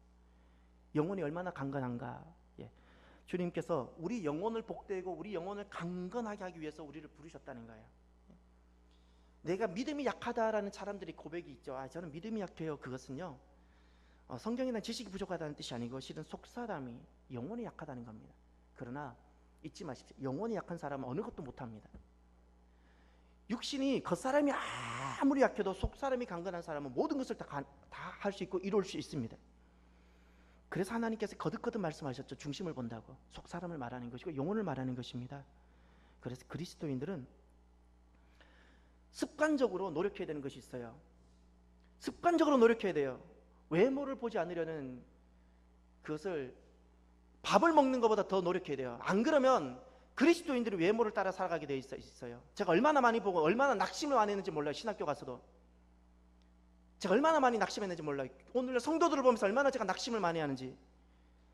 영혼이 얼마나 강건한가. 예. 주님께서 우리 영혼을 복되고 우리 영혼을 강건하게 하기 위해서 우리를 부르셨다는 거예요. 예. 내가 믿음이 약하다라는 사람들이 고백이 있죠. 저는 믿음이 약해요. 그것은요, 성경이나 지식이 부족하다는 뜻이 아니고 실은 속사람이, 영혼이 약하다는 겁니다. 그러나 잊지 마십시오. 영혼이 약한 사람은 어느 것도 못합니다. 육신이 겉사람이 아무리 약해도 속사람이 강건한 사람은 모든 것을 다 할 수 있고 이룰 수 있습니다. 그래서 하나님께서 거듭거듭 말씀하셨죠. 중심을 본다고. 속사람을 말하는 것이고 영혼을 말하는 것입니다. 그래서 그리스도인들은 습관적으로 노력해야 되는 것이 있어요. 습관적으로 노력해야 돼요. 외모를 보지 않으려는 그것을 밥을 먹는 것보다 더 노력해야 돼요. 안 그러면 그리스도인들이 외모를 따라 살아가게 돼 있어요. 제가 얼마나 많이 보고 얼마나 낙심을 많이 했는지 몰라요. 신학교 가서도 제가 얼마나 많이 낙심했는지 몰라요. 오늘 성도들을 보면서 얼마나 제가 낙심을 많이 하는지.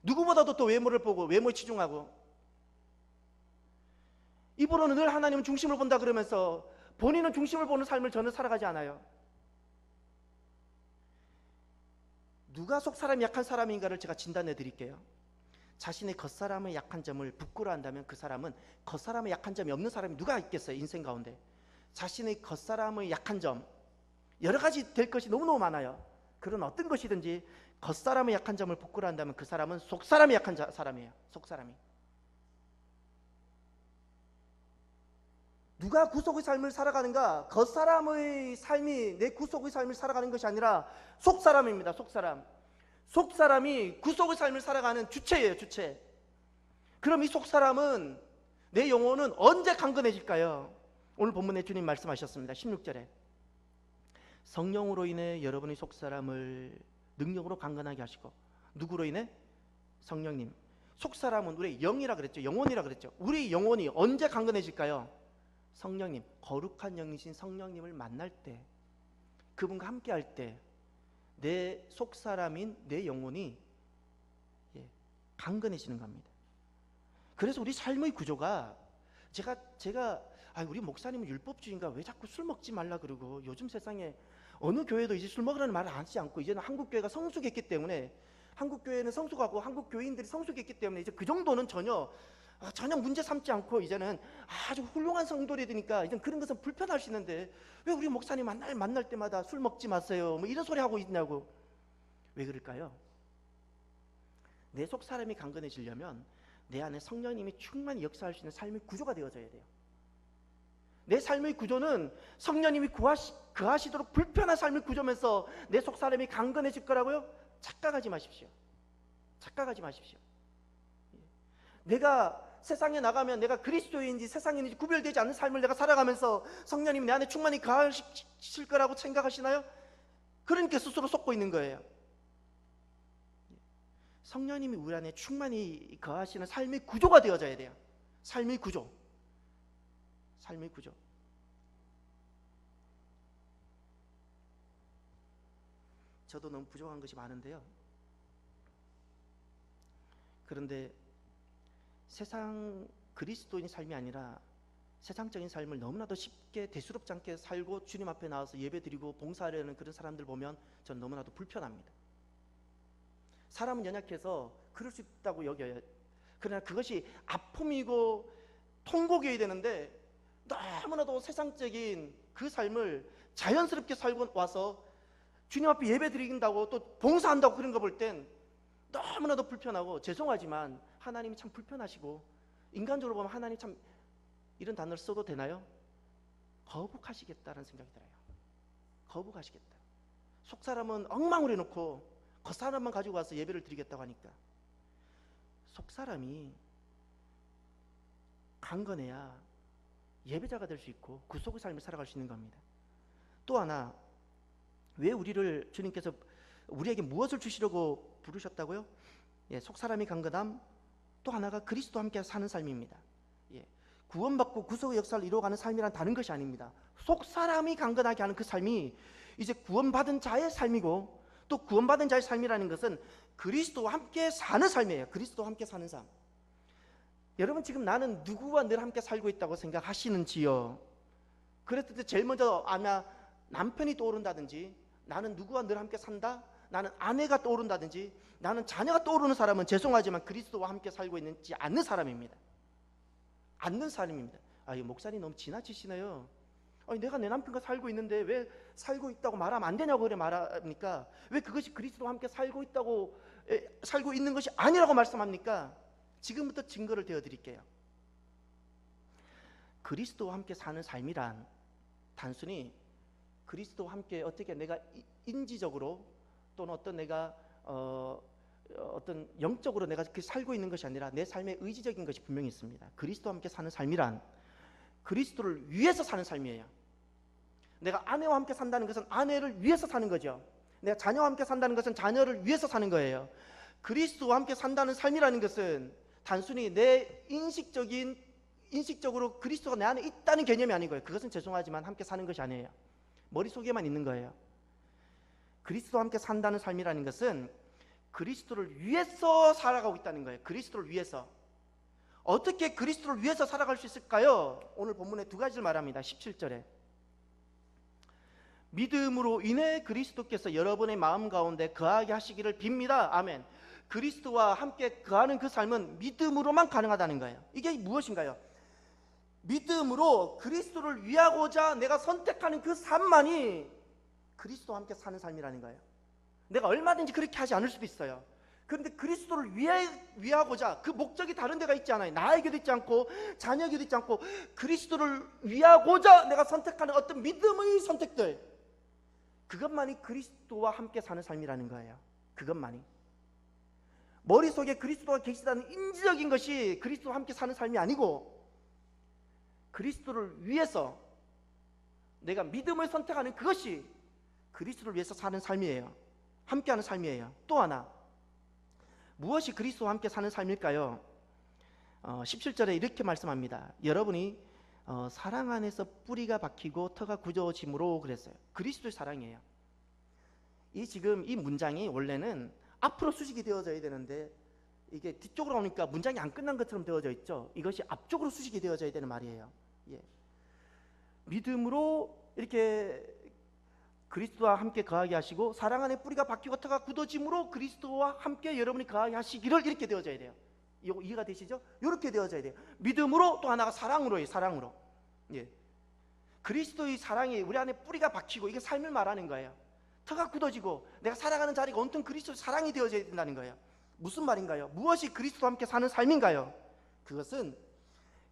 누구보다도 또 외모를 보고 외모에 치중하고, 입으로는 늘 하나님은 중심을 본다 그러면서 본인은 중심을 보는 삶을 전혀 살아가지 않아요. 누가 속 사람이 약한 사람인가를 제가 진단해 드릴게요. 자신의 겉사람의 약한 점을 부끄러워한다면 그 사람은 겉사람의 약한 점이 없는 사람이 누가 있겠어요? 인생 가운데 자신의 겉사람의 약한 점 여러 가지 될 것이 너무너무 많아요. 그런 어떤 것이든지 겉사람의 약한 점을 부끄러워한다면 그 사람은 속사람이 약한 사람이에요. 속사람이. 누가 구속의 삶을 살아가는가? 겉사람의 삶이 내 구속의 삶을 살아가는 것이 아니라 속사람입니다. 속사람. 속사람이 구속의 삶을 살아가는 주체예요. 주체. 그럼 이 속사람은 내 영혼은 언제 강건해질까요? 오늘 본문에 주님 말씀하셨습니다. 16절에 성령으로 인해 여러분의 속사람을 능력으로 강건하게 하시고 누구로 인해? 성령님. 속사람은 우리 영이라 그랬죠. 영혼이라 그랬죠. 우리 영혼이 언제 강건해질까요? 성령님, 거룩한 영이신 성령님을 만날 때, 그분과 함께 할 때 내 속사람인 내 영혼이 강건해지는 겁니다. 그래서 우리 삶의 구조가 제가 우리 목사님은 율법주의인가 왜 자꾸 술 먹지 말라 그러고 요즘 세상에 어느 교회도 이제 술 먹으라는 말을 안 하지 않고 이제는 한국 교회가 성숙했기 때문에 한국 교회는 성숙하고 한국 교인들이 성숙했기 때문에 이제 그 정도는 전혀 문제 삼지 않고 이제는 아주 훌륭한 성도들이 되니까 이제 그런 것은 불편하시는데 왜 우리 목사님 만날 때마다 술 먹지 마세요 뭐 이런 소리 하고 있냐고. 왜 그럴까요? 내 속 사람이 강건해지려면 내 안에 성령님이 충만히 역사할 수 있는 삶의 구조가 되어져야 돼요. 내 삶의 구조는 성령님이 거하시도록 불편한 삶의 구조면서 내 속 사람이 강건해질 거라고요? 착각하지 마십시오. 착각하지 마십시오. 내가 세상에 나가면 내가 그리스도인인지 세상인인지 구별되지 않는 삶을 내가 살아가면서 성령님이 내 안에 충만히 거하실 거라고 생각하시나요? 그러니까 스스로 속고 있는 거예요. 성령님이 우리 안에 충만히 거하시는 삶의 구조가 되어져야 돼요. 삶의 구조. 삶의 구조. 저도 너무 부족한 것이 많은데요. 그런데 세상 그리스도인 삶이 아니라 세상적인 삶을 너무나도 쉽게 대수롭지 않게 살고 주님 앞에 나와서 예배드리고 봉사하려는 그런 사람들 보면 전 너무나도 불편합니다. 사람은 연약해서 그럴 수 있다고 여겨요. 그러나 그것이 아픔이고 통곡이어야 되는데 너무나도 세상적인 그 삶을 자연스럽게 살고 와서 주님 앞에 예배드린다고 또 봉사한다고 그런 거 볼 땐 너무나도 불편하고 죄송하지만 하나님이 참 불편하시고 인간적으로 보면 하나님 참 이런 단어를 써도 되나요? 거북하시겠다는 생각이 들어요. 거북하시겠다. 속사람은 엉망으로 해놓고 겉사람만 가지고 와서 예배를 드리겠다고 하니까 속사람이 강건해야 예배자가 될 수 있고 구속의 삶을 살아갈 수 있는 겁니다. 또 하나, 왜 우리를 주님께서 우리에게 무엇을 주시려고 부르셨다고요? 속사람이 강건함, 또 하나가 그리스도와 함께 사는 삶입니다. 구원받고 구속의 역사를 이루어가는 삶이란 다른 것이 아닙니다. 속사람이 강건하게 하는 그 삶이 이제 구원받은 자의 삶이고, 또 구원받은 자의 삶이라는 것은 그리스도와 함께 사는 삶이에요. 그리스도와 함께 사는 삶. 여러분 지금 나는 누구와 늘 함께 살고 있다고 생각하시는지요? 그랬을 때 제일 먼저 아마 남편이 떠오른다든지, 나는 누구와 늘 함께 산다? 나는 아내가 떠오른다든지, 나는 자녀가 떠오르는 사람은 죄송하지만 그리스도와 함께 살고 있는지 않는 사람입니다. 않는 사람입니다. 이 목사님 너무 지나치시네요. 내가 내 남편과 살고 있는데 왜 살고 있다고 말하면 안 되냐고 그래 말합니까? 왜 그것이 그리스도와 함께 살고 있는 것이 아니라고 말씀합니까? 지금부터 증거를 대어드릴게요. 그리스도와 함께 사는 삶이란 단순히 그리스도와 함께 어떻게 내가 인지적으로 또는 어떤 내가 어떤 영적으로 내가 살고 있는 것이 아니라 내 삶의 의지적인 것이 분명히 있습니다. 그리스도와 함께 사는 삶이란 그리스도를 위해서 사는 삶이에요. 내가 아내와 함께 산다는 것은 아내를 위해서 사는 거죠. 내가 자녀와 함께 산다는 것은 자녀를 위해서 사는 거예요. 그리스도와 함께 산다는 삶이라는 것은 단순히 내 인식적으로 그리스도가 내 안에 있다는 개념이 아닌 거예요. 그것은 죄송하지만 함께 사는 것이 아니에요. 머릿속에만 있는 거예요. 그리스도와 함께 산다는 삶이라는 것은 그리스도를 위해서 살아가고 있다는 거예요. 그리스도를 위해서. 어떻게 그리스도를 위해서 살아갈 수 있을까요? 오늘 본문에 두 가지를 말합니다. 17절에 믿음으로 인해 그리스도께서 여러분의 마음 가운데 거하게 하시기를 빕니다. 아멘. 그리스도와 함께 거하는 그 삶은 믿음으로만 가능하다는 거예요. 이게 무엇인가요? 믿음으로 그리스도를 위하고자 내가 선택하는 그 삶만이 그리스도와 함께 사는 삶이라는 거예요. 내가 얼마든지 그렇게 하지 않을 수도 있어요. 그런데 그리스도를 위하고자, 그 목적이 다른 데가 있지 않아요. 나에게도 있지 않고 자녀에게도 있지 않고 그리스도를 위하고자 내가 선택하는 어떤 믿음의 선택들, 그것만이 그리스도와 함께 사는 삶이라는 거예요. 그것만이. 머릿속에 그리스도가 계시다는 인지적인 것이 그리스도와 함께 사는 삶이 아니고, 그리스도를 위해서 내가 믿음을 선택하는 그것이 그리스도를 위해서 사는 삶이에요. 함께하는 삶이에요. 또 하나, 무엇이 그리스도와 함께 사는 삶일까요? 17절에 이렇게 말씀합니다. 여러분이 사랑 안에서 뿌리가 박히고 터가 굳어짐으로 그랬어요. 그리스도의 사랑이에요. 지금 이 문장이 원래는 앞으로 수식이 되어져야 되는데 이게 뒤쪽으로 오니까 문장이 안 끝난 것처럼 되어져 있죠. 이것이 앞쪽으로 수식이 되어져야 되는 말이에요. 예. 믿음으로 이렇게 그리스도와 함께 거하게 하시고 사랑 안에 뿌리가 박히고 터가 굳어짐으로 그리스도와 함께 여러분이 거하게 하시기를, 이렇게 되어져야 돼요. 이거 이해가 되시죠? 이렇게 되어져야 돼요. 믿음으로, 또 하나가 사랑으로예요. 사랑으로. 예. 그리스도의 사랑이 우리 안에 뿌리가 박히고, 이게 삶을 말하는 거예요. 터가 굳어지고 내가 살아가는 자리가 온통 그리스도의 사랑이 되어져야 된다는 거예요. 무슨 말인가요? 무엇이 그리스도와 함께 사는 삶인가요? 그것은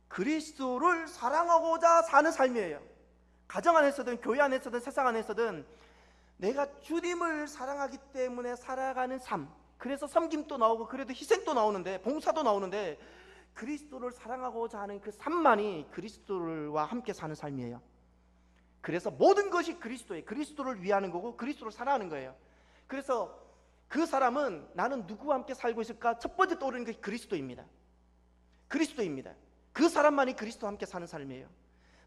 그리스도를 사랑하고자 사는 삶이에요. 가정 안에서든 교회 안에서든 세상 안에서든 내가 주님을 사랑하기 때문에 살아가는 삶, 그래서 섬김도 나오고 그래도 희생도 나오는데, 봉사도 나오는데, 그리스도를 사랑하고자 하는 그 삶만이 그리스도와 함께 사는 삶이에요. 그래서 모든 것이 그리스도예요. 그리스도를 위하는 거고 그리스도를 사랑하는 거예요. 그래서 그 사람은 나는 누구와 함께 살고 있을까? 첫 번째 떠오르는 것이 그리스도입니다. 그리스도입니다. 그 사람만이 그리스도와 함께 사는 삶이에요.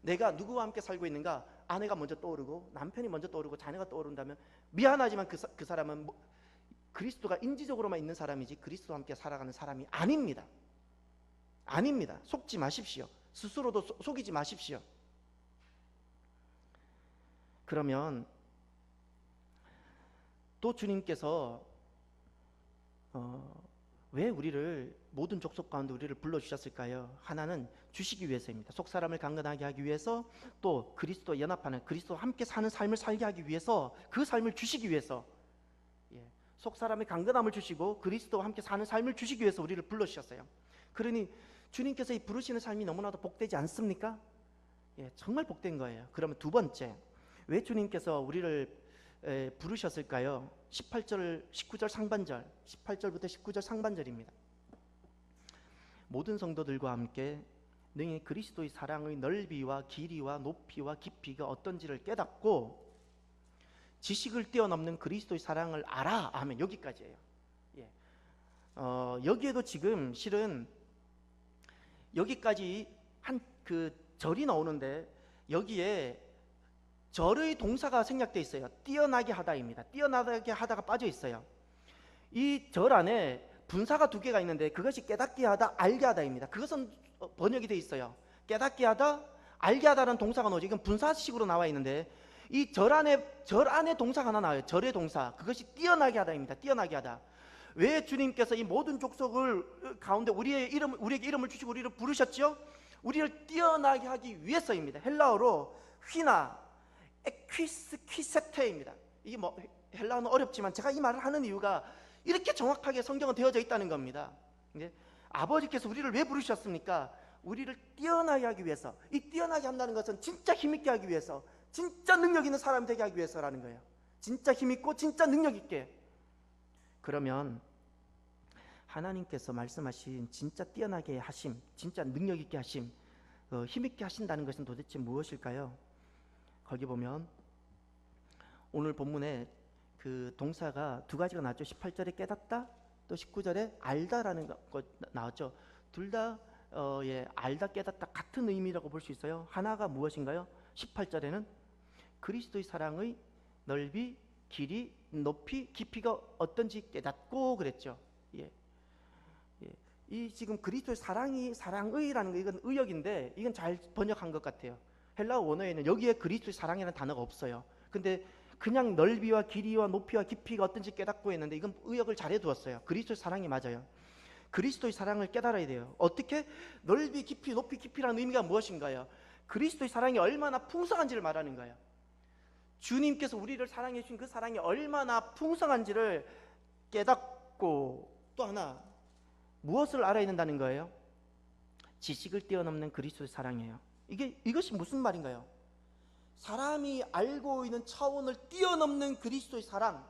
내가 누구와 함께 살고 있는가? 아내가 먼저 떠오르고 남편이 먼저 떠오르고 자녀가 떠오른다면 미안하지만 그 사람은 그리스도가 인지적으로만 있는 사람이지 그리스도와 함께 살아가는 사람이 아닙니다. 아닙니다. 속지 마십시오. 스스로도 속이지 마십시오. 그러면 또 주님께서 왜 우리를, 모든 족속 가운데 우리를 불러주셨을까요? 하나는 주시기 위해서입니다. 속사람을 강건하게 하기 위해서, 또 그리스도와 연합하는, 그리스도와 함께 사는 삶을 살게 하기 위해서, 그 삶을 주시기 위해서, 속사람의 강건함을 주시고 그리스도와 함께 사는 삶을 주시기 위해서 우리를 불러주셨어요. 그러니 주님께서 이 부르시는 삶이 너무나도 복되지 않습니까? 정말 복된 거예요. 그러면 두 번째, 왜 주님께서 우리를 부르셨을까요? 19절 상반절, 18절부터 19절 상반절입니다. 모든 성도들과 함께 능히 그리스도의 사랑의 넓이와 길이와 높이와 깊이가 어떤지를 깨닫고 지식을 뛰어넘는 그리스도의 사랑을 알아 하면 여기까지예요. 여기에도 지금 실은 여기까지 한 그 절이 나오는데 여기에 절의 동사가 생략되어 있어요. 뛰어나게 하다입니다. 뛰어나게 하다가 빠져 있어요. 이 절 안에 분사가 두 개가 있는데 그것이 깨닫게 하다, 알게 하다입니다. 그것은 번역이 되어 있어요. 깨닫게 하다, 알게 하다는 동사가 나오죠. 이건 분사식으로 나와 있는데 이 절 안에 동사가 하나 나와요. 절의 동사. 그것이 뛰어나게 하다입니다. 뛰어나게 하다. 왜 주님께서 이 모든 족속을 가운데 우리에게 이름을 주시고 우리를 부르셨죠? 우리를 뛰어나게 하기 위해서입니다. 헬라어로 휘나 에퀴스키세테입니다. 이게 헬라어는 어렵지만 제가 이 말을 하는 이유가 이렇게 정확하게 성경은 되어져 있다는 겁니다. 아버지께서 우리를 왜 부르셨습니까? 우리를 뛰어나게 하기 위해서. 이 뛰어나게 한다는 것은 진짜 힘있게 하기 위해서, 진짜 능력 있는 사람이 되게 하기 위해서라는 거예요. 진짜 힘있고 진짜 능력 있게. 그러면 하나님께서 말씀하신 진짜 뛰어나게 하심, 진짜 능력 있게 하심, 힘있게 하신다는 것은 도대체 무엇일까요? 거기 보면 오늘 본문에 그 동사가 두 가지가 나왔죠. 18절에 깨닫다, 또 19절에 알다라는 것 나왔죠. 둘 다 알다, 깨닫다 같은 의미라고 볼 수 있어요. 하나가 무엇인가요? 18절에는 그리스도의 사랑의 넓이, 길이, 높이, 깊이가 어떤지 깨닫고 그랬죠. 이 지금 그리스도의 사랑의라는 거, 이건 의역인데 이건 잘 번역한 것 같아요. 헬라어 원어에는 여기에 그리스도의 사랑이라는 단어가 없어요. 근데 그냥 넓이와 길이와 높이와 깊이가 어떤지 깨닫고 했는데 이건 의역을 잘해 두었어요. 그리스도의 사랑이 맞아요. 그리스도의 사랑을 깨달아야 돼요. 어떻게? 넓이, 깊이, 높이, 깊이라는 의미가 무엇인가요? 그리스도의 사랑이 얼마나 풍성한지를 말하는 거예요. 주님께서 우리를 사랑해 주신 그 사랑이 얼마나 풍성한지를 깨닫고, 또 하나 무엇을 알아야 된다는 거예요? 지식을 뛰어넘는 그리스도의 사랑이에요. 이것이 무슨 말인가요? 사람이 알고 있는 차원을 뛰어넘는 그리스도의 사랑,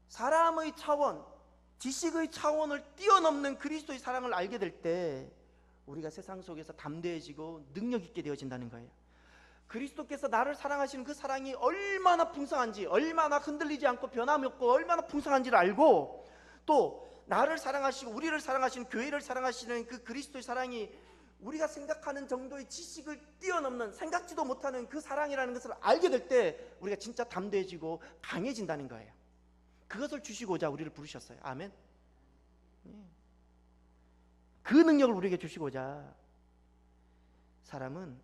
사람의 차원, 지식의 차원을 뛰어넘는 그리스도의 사랑을 알게 될 때 우리가 세상 속에서 담대해지고 능력 있게 되어진다는 거예요. 그리스도께서 나를 사랑하시는 그 사랑이 얼마나 풍성한지, 얼마나 흔들리지 않고 변함이 없고 얼마나 풍성한지를 알고, 또 나를 사랑하시고 우리를 사랑하시는, 교회를 사랑하시는 그 그리스도의 사랑이 우리가 생각하는 정도의 지식을 뛰어넘는, 생각지도 못하는 그 사랑이라는 것을 알게 될 때 우리가 진짜 담대해지고 강해진다는 거예요. 그것을 주시고자 우리를 부르셨어요. 아멘. 그 능력을 우리에게 주시고자. 사람은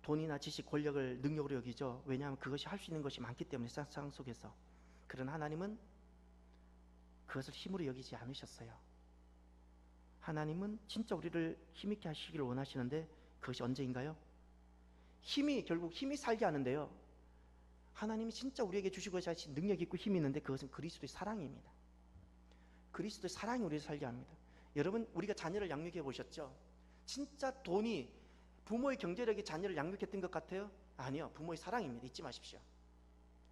돈이나 지식, 권력을 능력으로 여기죠. 왜냐하면 그것이 할 수 있는 것이 많기 때문에 세상 속에서. 그러나 하나님은 그것을 힘으로 여기지 않으셨어요. 하나님은 진짜 우리를 힘있게 하시기를 원하시는데 그것이 언제인가요? 결국 힘이 살게 하는데요, 하나님이 진짜 우리에게 주시고자 하신 능력이 있고 힘이 있는데 그것은 그리스도의 사랑입니다. 그리스도의 사랑이 우리를 살게 합니다. 여러분, 우리가 자녀를 양육해 보셨죠? 진짜 돈이, 부모의 경제력이 자녀를 양육했던 것 같아요? 아니요, 부모의 사랑입니다. 잊지 마십시오.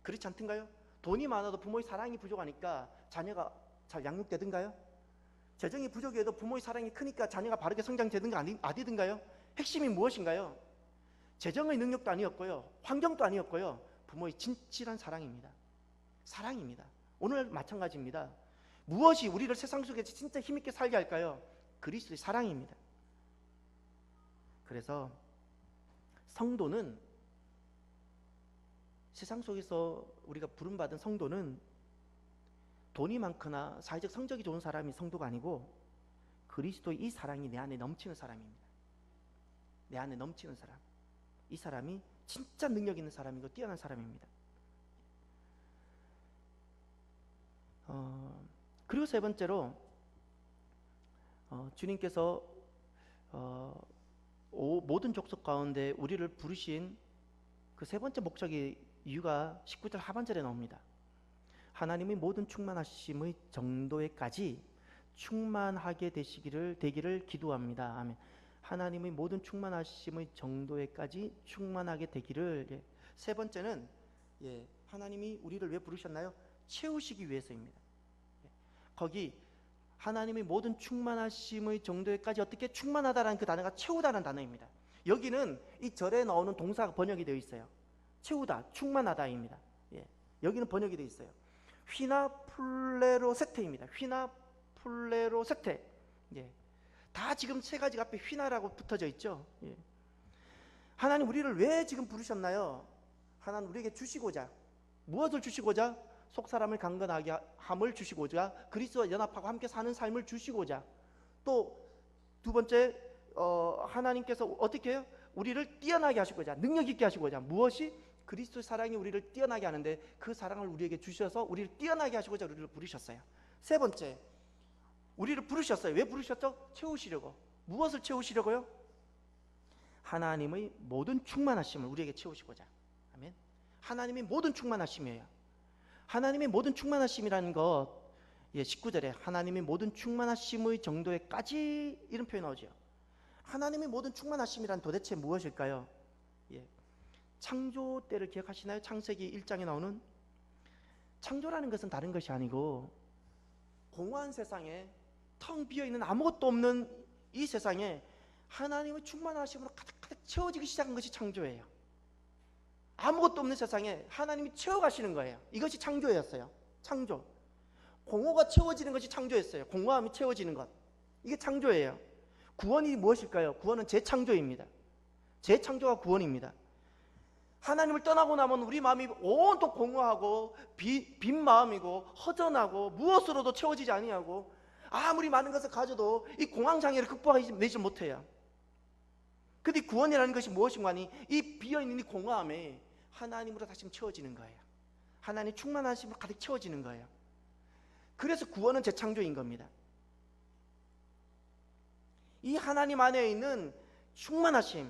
그렇지 않던가요? 돈이 많아도 부모의 사랑이 부족하니까 자녀가 잘 양육되던가요? 재정이 부족해도 부모의 사랑이 크니까 자녀가 바르게 성장되든가 아니든가요? 핵심이 무엇인가요? 재정의 능력도 아니었고요, 환경도 아니었고요, 부모의 진실한 사랑입니다. 사랑입니다. 오늘 마찬가지입니다. 무엇이 우리를 세상 속에서 진짜 힘있게 살게 할까요? 그리스도의 사랑입니다. 그래서 성도는, 세상 속에서 우리가 부름받은 성도는 돈이 많거나 사회적 성적이 좋은 사람이 성도가 아니고 그리스도의 이 사랑이 내 안에 넘치는 사람입니다. 내 안에 넘치는 사람, 이 사람이 진짜 능력 있는 사람이고 뛰어난 사람입니다. 그리고 세 번째로 주님께서 모든 족속 가운데 우리를 부르신 그 세 번째 목적의 이유가 19절 하반절에 나옵니다. 하나님의 모든 충만하심의 정도에까지 충만하게 되기를 기도합니다. 아멘. 하나님의 모든 충만하심의 정도에까지 충만하게 되기를. 세 번째는 하나님이 우리를 왜 부르셨나요? 채우시기 위해서입니다. 거기 하나님의 모든 충만하심의 정도에까지, 어떻게 충만하다라는 그 단어가 채우다라는 단어입니다. 여기는 이 절에 나오는 동사가 번역이 되어 있어요. 채우다, 충만하다입니다. 여기는 번역이 되어 있어요. 휘나 플레로세테입니다. 휘나 플레로세테. 다 지금 세 가지가 앞에 휘나라고 붙어져 있죠. 하나님 우리를 왜 지금 부르셨나요? 하나님 우리에게 주시고자, 무엇을 주시고자? 속사람을 강건하게 함을 주시고자, 그리스도와 연합하고 함께 사는 삶을 주시고자, 또 두 번째 하나님께서 어떻게 해요? 우리를 뛰어나게 하시고자, 능력 있게 하시고자. 무엇이? 그리스도의 사랑이 우리를 뛰어나게 하는데 그 사랑을 우리에게 주셔서 우리를 뛰어나게 하시고자 우리를 부르셨어요. 세 번째, 우리를 부르셨어요. 왜 부르셨죠? 채우시려고. 무엇을 채우시려고요? 하나님의 모든 충만하심을 우리에게 채우시고자. 아멘. 하나님의 모든 충만하심이에요. 하나님의 모든 충만하심이라는 것, 19절에 하나님의 모든 충만하심의 정도에까지, 이런 표현이 나오죠. 하나님의 모든 충만하심이란 도대체 무엇일까요? 창조 때를 기억하시나요? 창세기 1장에 나오는 창조라는 것은 다른 것이 아니고, 공허한 세상에 텅 비어있는 아무것도 없는 이 세상에 하나님의 충만하심으로 가득가득 채워지기 시작한 것이 창조예요. 아무것도 없는 세상에 하나님이 채워가시는 거예요. 이것이 창조였어요. 창조. 공허가 채워지는 것이 창조였어요. 공허함이 채워지는 것, 이게 창조예요. 구원이 무엇일까요? 구원은 재창조입니다. 재창조가 구원입니다. 하나님을 떠나고 나면 우리 마음이 온통 공허하고 빈 마음이고 허전하고 무엇으로도 채워지지 아니하고, 아무리 많은 것을 가져도 이 공황장애를 극복하지 못해요. 근데 구원이라는 것이 무엇인가 하니 이 비어있는 이 공허함에 하나님으로 다시 채워지는 거예요. 하나님 충만하심으로 가득 채워지는 거예요. 그래서 구원은 재창조인 겁니다. 이 하나님 안에 있는 충만하심,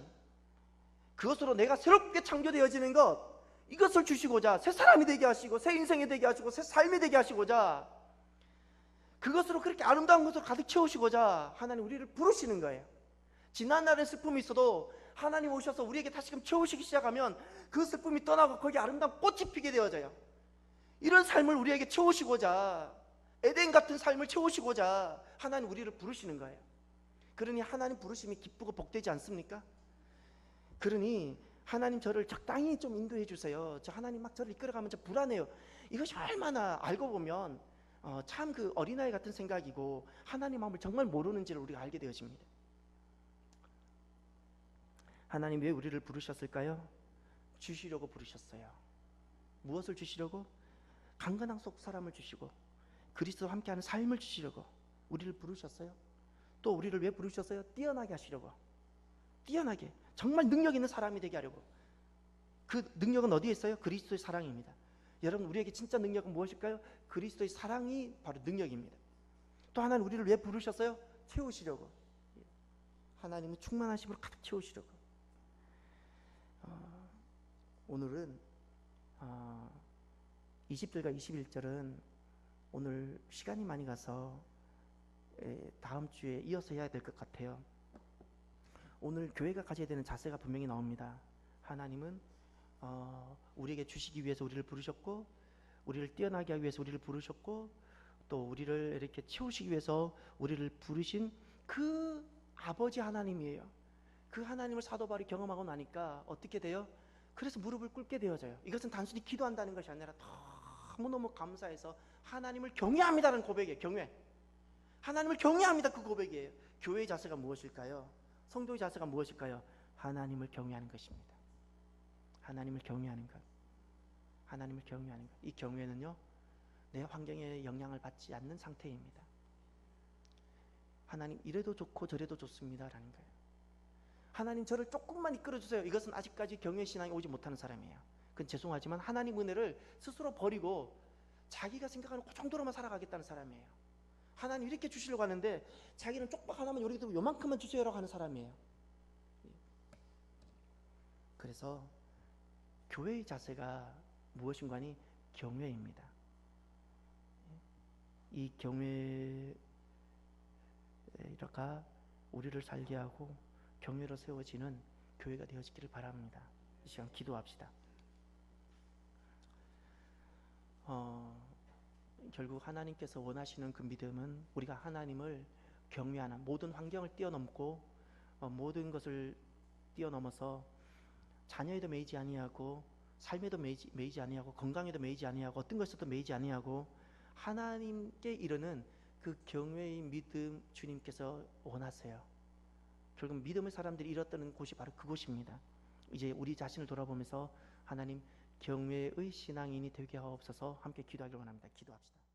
그것으로 내가 새롭게 창조되어지는 것, 이것을 주시고자 새 사람이 되게 하시고 새 인생이 되게 하시고 새 삶이 되게 하시고자, 그것으로 그렇게 아름다운 것으로 가득 채우시고자 하나님 우리를 부르시는 거예요. 지난날의 슬픔이 있어도 하나님 오셔서 우리에게 다시금 채우시기 시작하면 그 슬픔이 떠나고 거기 아름다운 꽃이 피게 되어져요. 이런 삶을 우리에게 채우시고자, 에덴 같은 삶을 채우시고자 하나님 우리를 부르시는 거예요. 그러니 하나님 부르심이 기쁘고 복되지 않습니까? 그러니 하나님 저를 적당히 좀 인도해 주세요. 저 하나님 막 저를 이끌어가면 저 불안해요. 이것이 얼마나 알고 보면 참 그 어린아이 같은 생각이고 하나님 마음을 정말 모르는지를 우리가 알게 되어집니다. 하나님 왜 우리를 부르셨을까요? 주시려고 부르셨어요. 무엇을 주시려고? 강건한 속 사람을 주시고 그리스도와 함께하는 삶을 주시려고 우리를 부르셨어요. 또 우리를 왜 부르셨어요? 뛰어나게 하시려고. 뛰어나게, 정말 능력 있는 사람이 되게 하려고. 그 능력은 어디에 있어요? 그리스도의 사랑입니다. 여러분, 우리에게 진짜 능력은 무엇일까요? 그리스도의 사랑이 바로 능력입니다. 또 하나는 우리를 왜 부르셨어요? 채우시려고. 하나님은 충만하심으로 가득 채우시려고. 오늘은 20절과 21절은 오늘 시간이 많이 가서 다음 주에 이어서 해야 될 것 같아요. 오늘 교회가 가져야 되는 자세가 분명히 나옵니다. 하나님은 우리에게 주시기 위해서 우리를 부르셨고, 우리를 뛰어나게 하기 위해서 우리를 부르셨고, 또 우리를 이렇게 채우시기 위해서 우리를 부르신 그 아버지 하나님이에요. 그 하나님을 사도 바울이 경험하고 나니까 어떻게 돼요? 그래서 무릎을 꿇게 되어져요. 이것은 단순히 기도한다는 것이 아니라 너무너무 감사해서 하나님을 경외합니다라는 고백이에요. 경외. 하나님을 경외합니다. 그 고백이에요. 교회의 자세가 무엇일까요? 성도의 자세가 무엇일까요? 하나님을 경외하는 것입니다. 하나님을 경외하는 것. 하나님을 경외하는 것. 이 경외는요, 내 환경에 영향을 받지 않는 상태입니다. 하나님 이래도 좋고 저래도 좋습니다라는 거예요. 하나님 저를 조금만 이끌어주세요. 이것은 아직까지 경외 신앙이 오지 못하는 사람이에요. 그건 죄송하지만 하나님 은혜를 스스로 버리고 자기가 생각하는 그 정도로만 살아가겠다는 사람이에요. 하나님 이렇게 주시려고 하는데 자기는 쪽박 하나만 요만큼만 주세요라고 하는 사람이에요. 그래서 교회의 자세가 무엇인가 하니 경외입니다. 이 경외가 우리를 살게 하고 경외로 세워지는 교회가 되어지기를 바랍니다. 이 시간 기도합시다. 결국 하나님께서 원하시는 그 믿음은 우리가 하나님을 경외하는, 모든 환경을 뛰어넘고 모든 것을 뛰어넘어서 자녀에도 매이지 아니하고 삶에도 매이지 아니하고 건강에도 매이지 아니하고 어떤 것에도 매이지 아니하고 하나님께 이르는 그 경외의 믿음 주님께서 원하세요. 결국 믿음의 사람들이 잃었던 곳이 바로 그곳입니다. 이제 우리 자신을 돌아보면서 하나님 경외의 신앙인이 되게 하옵소서 함께 기도하기를 원합니다. 기도합시다.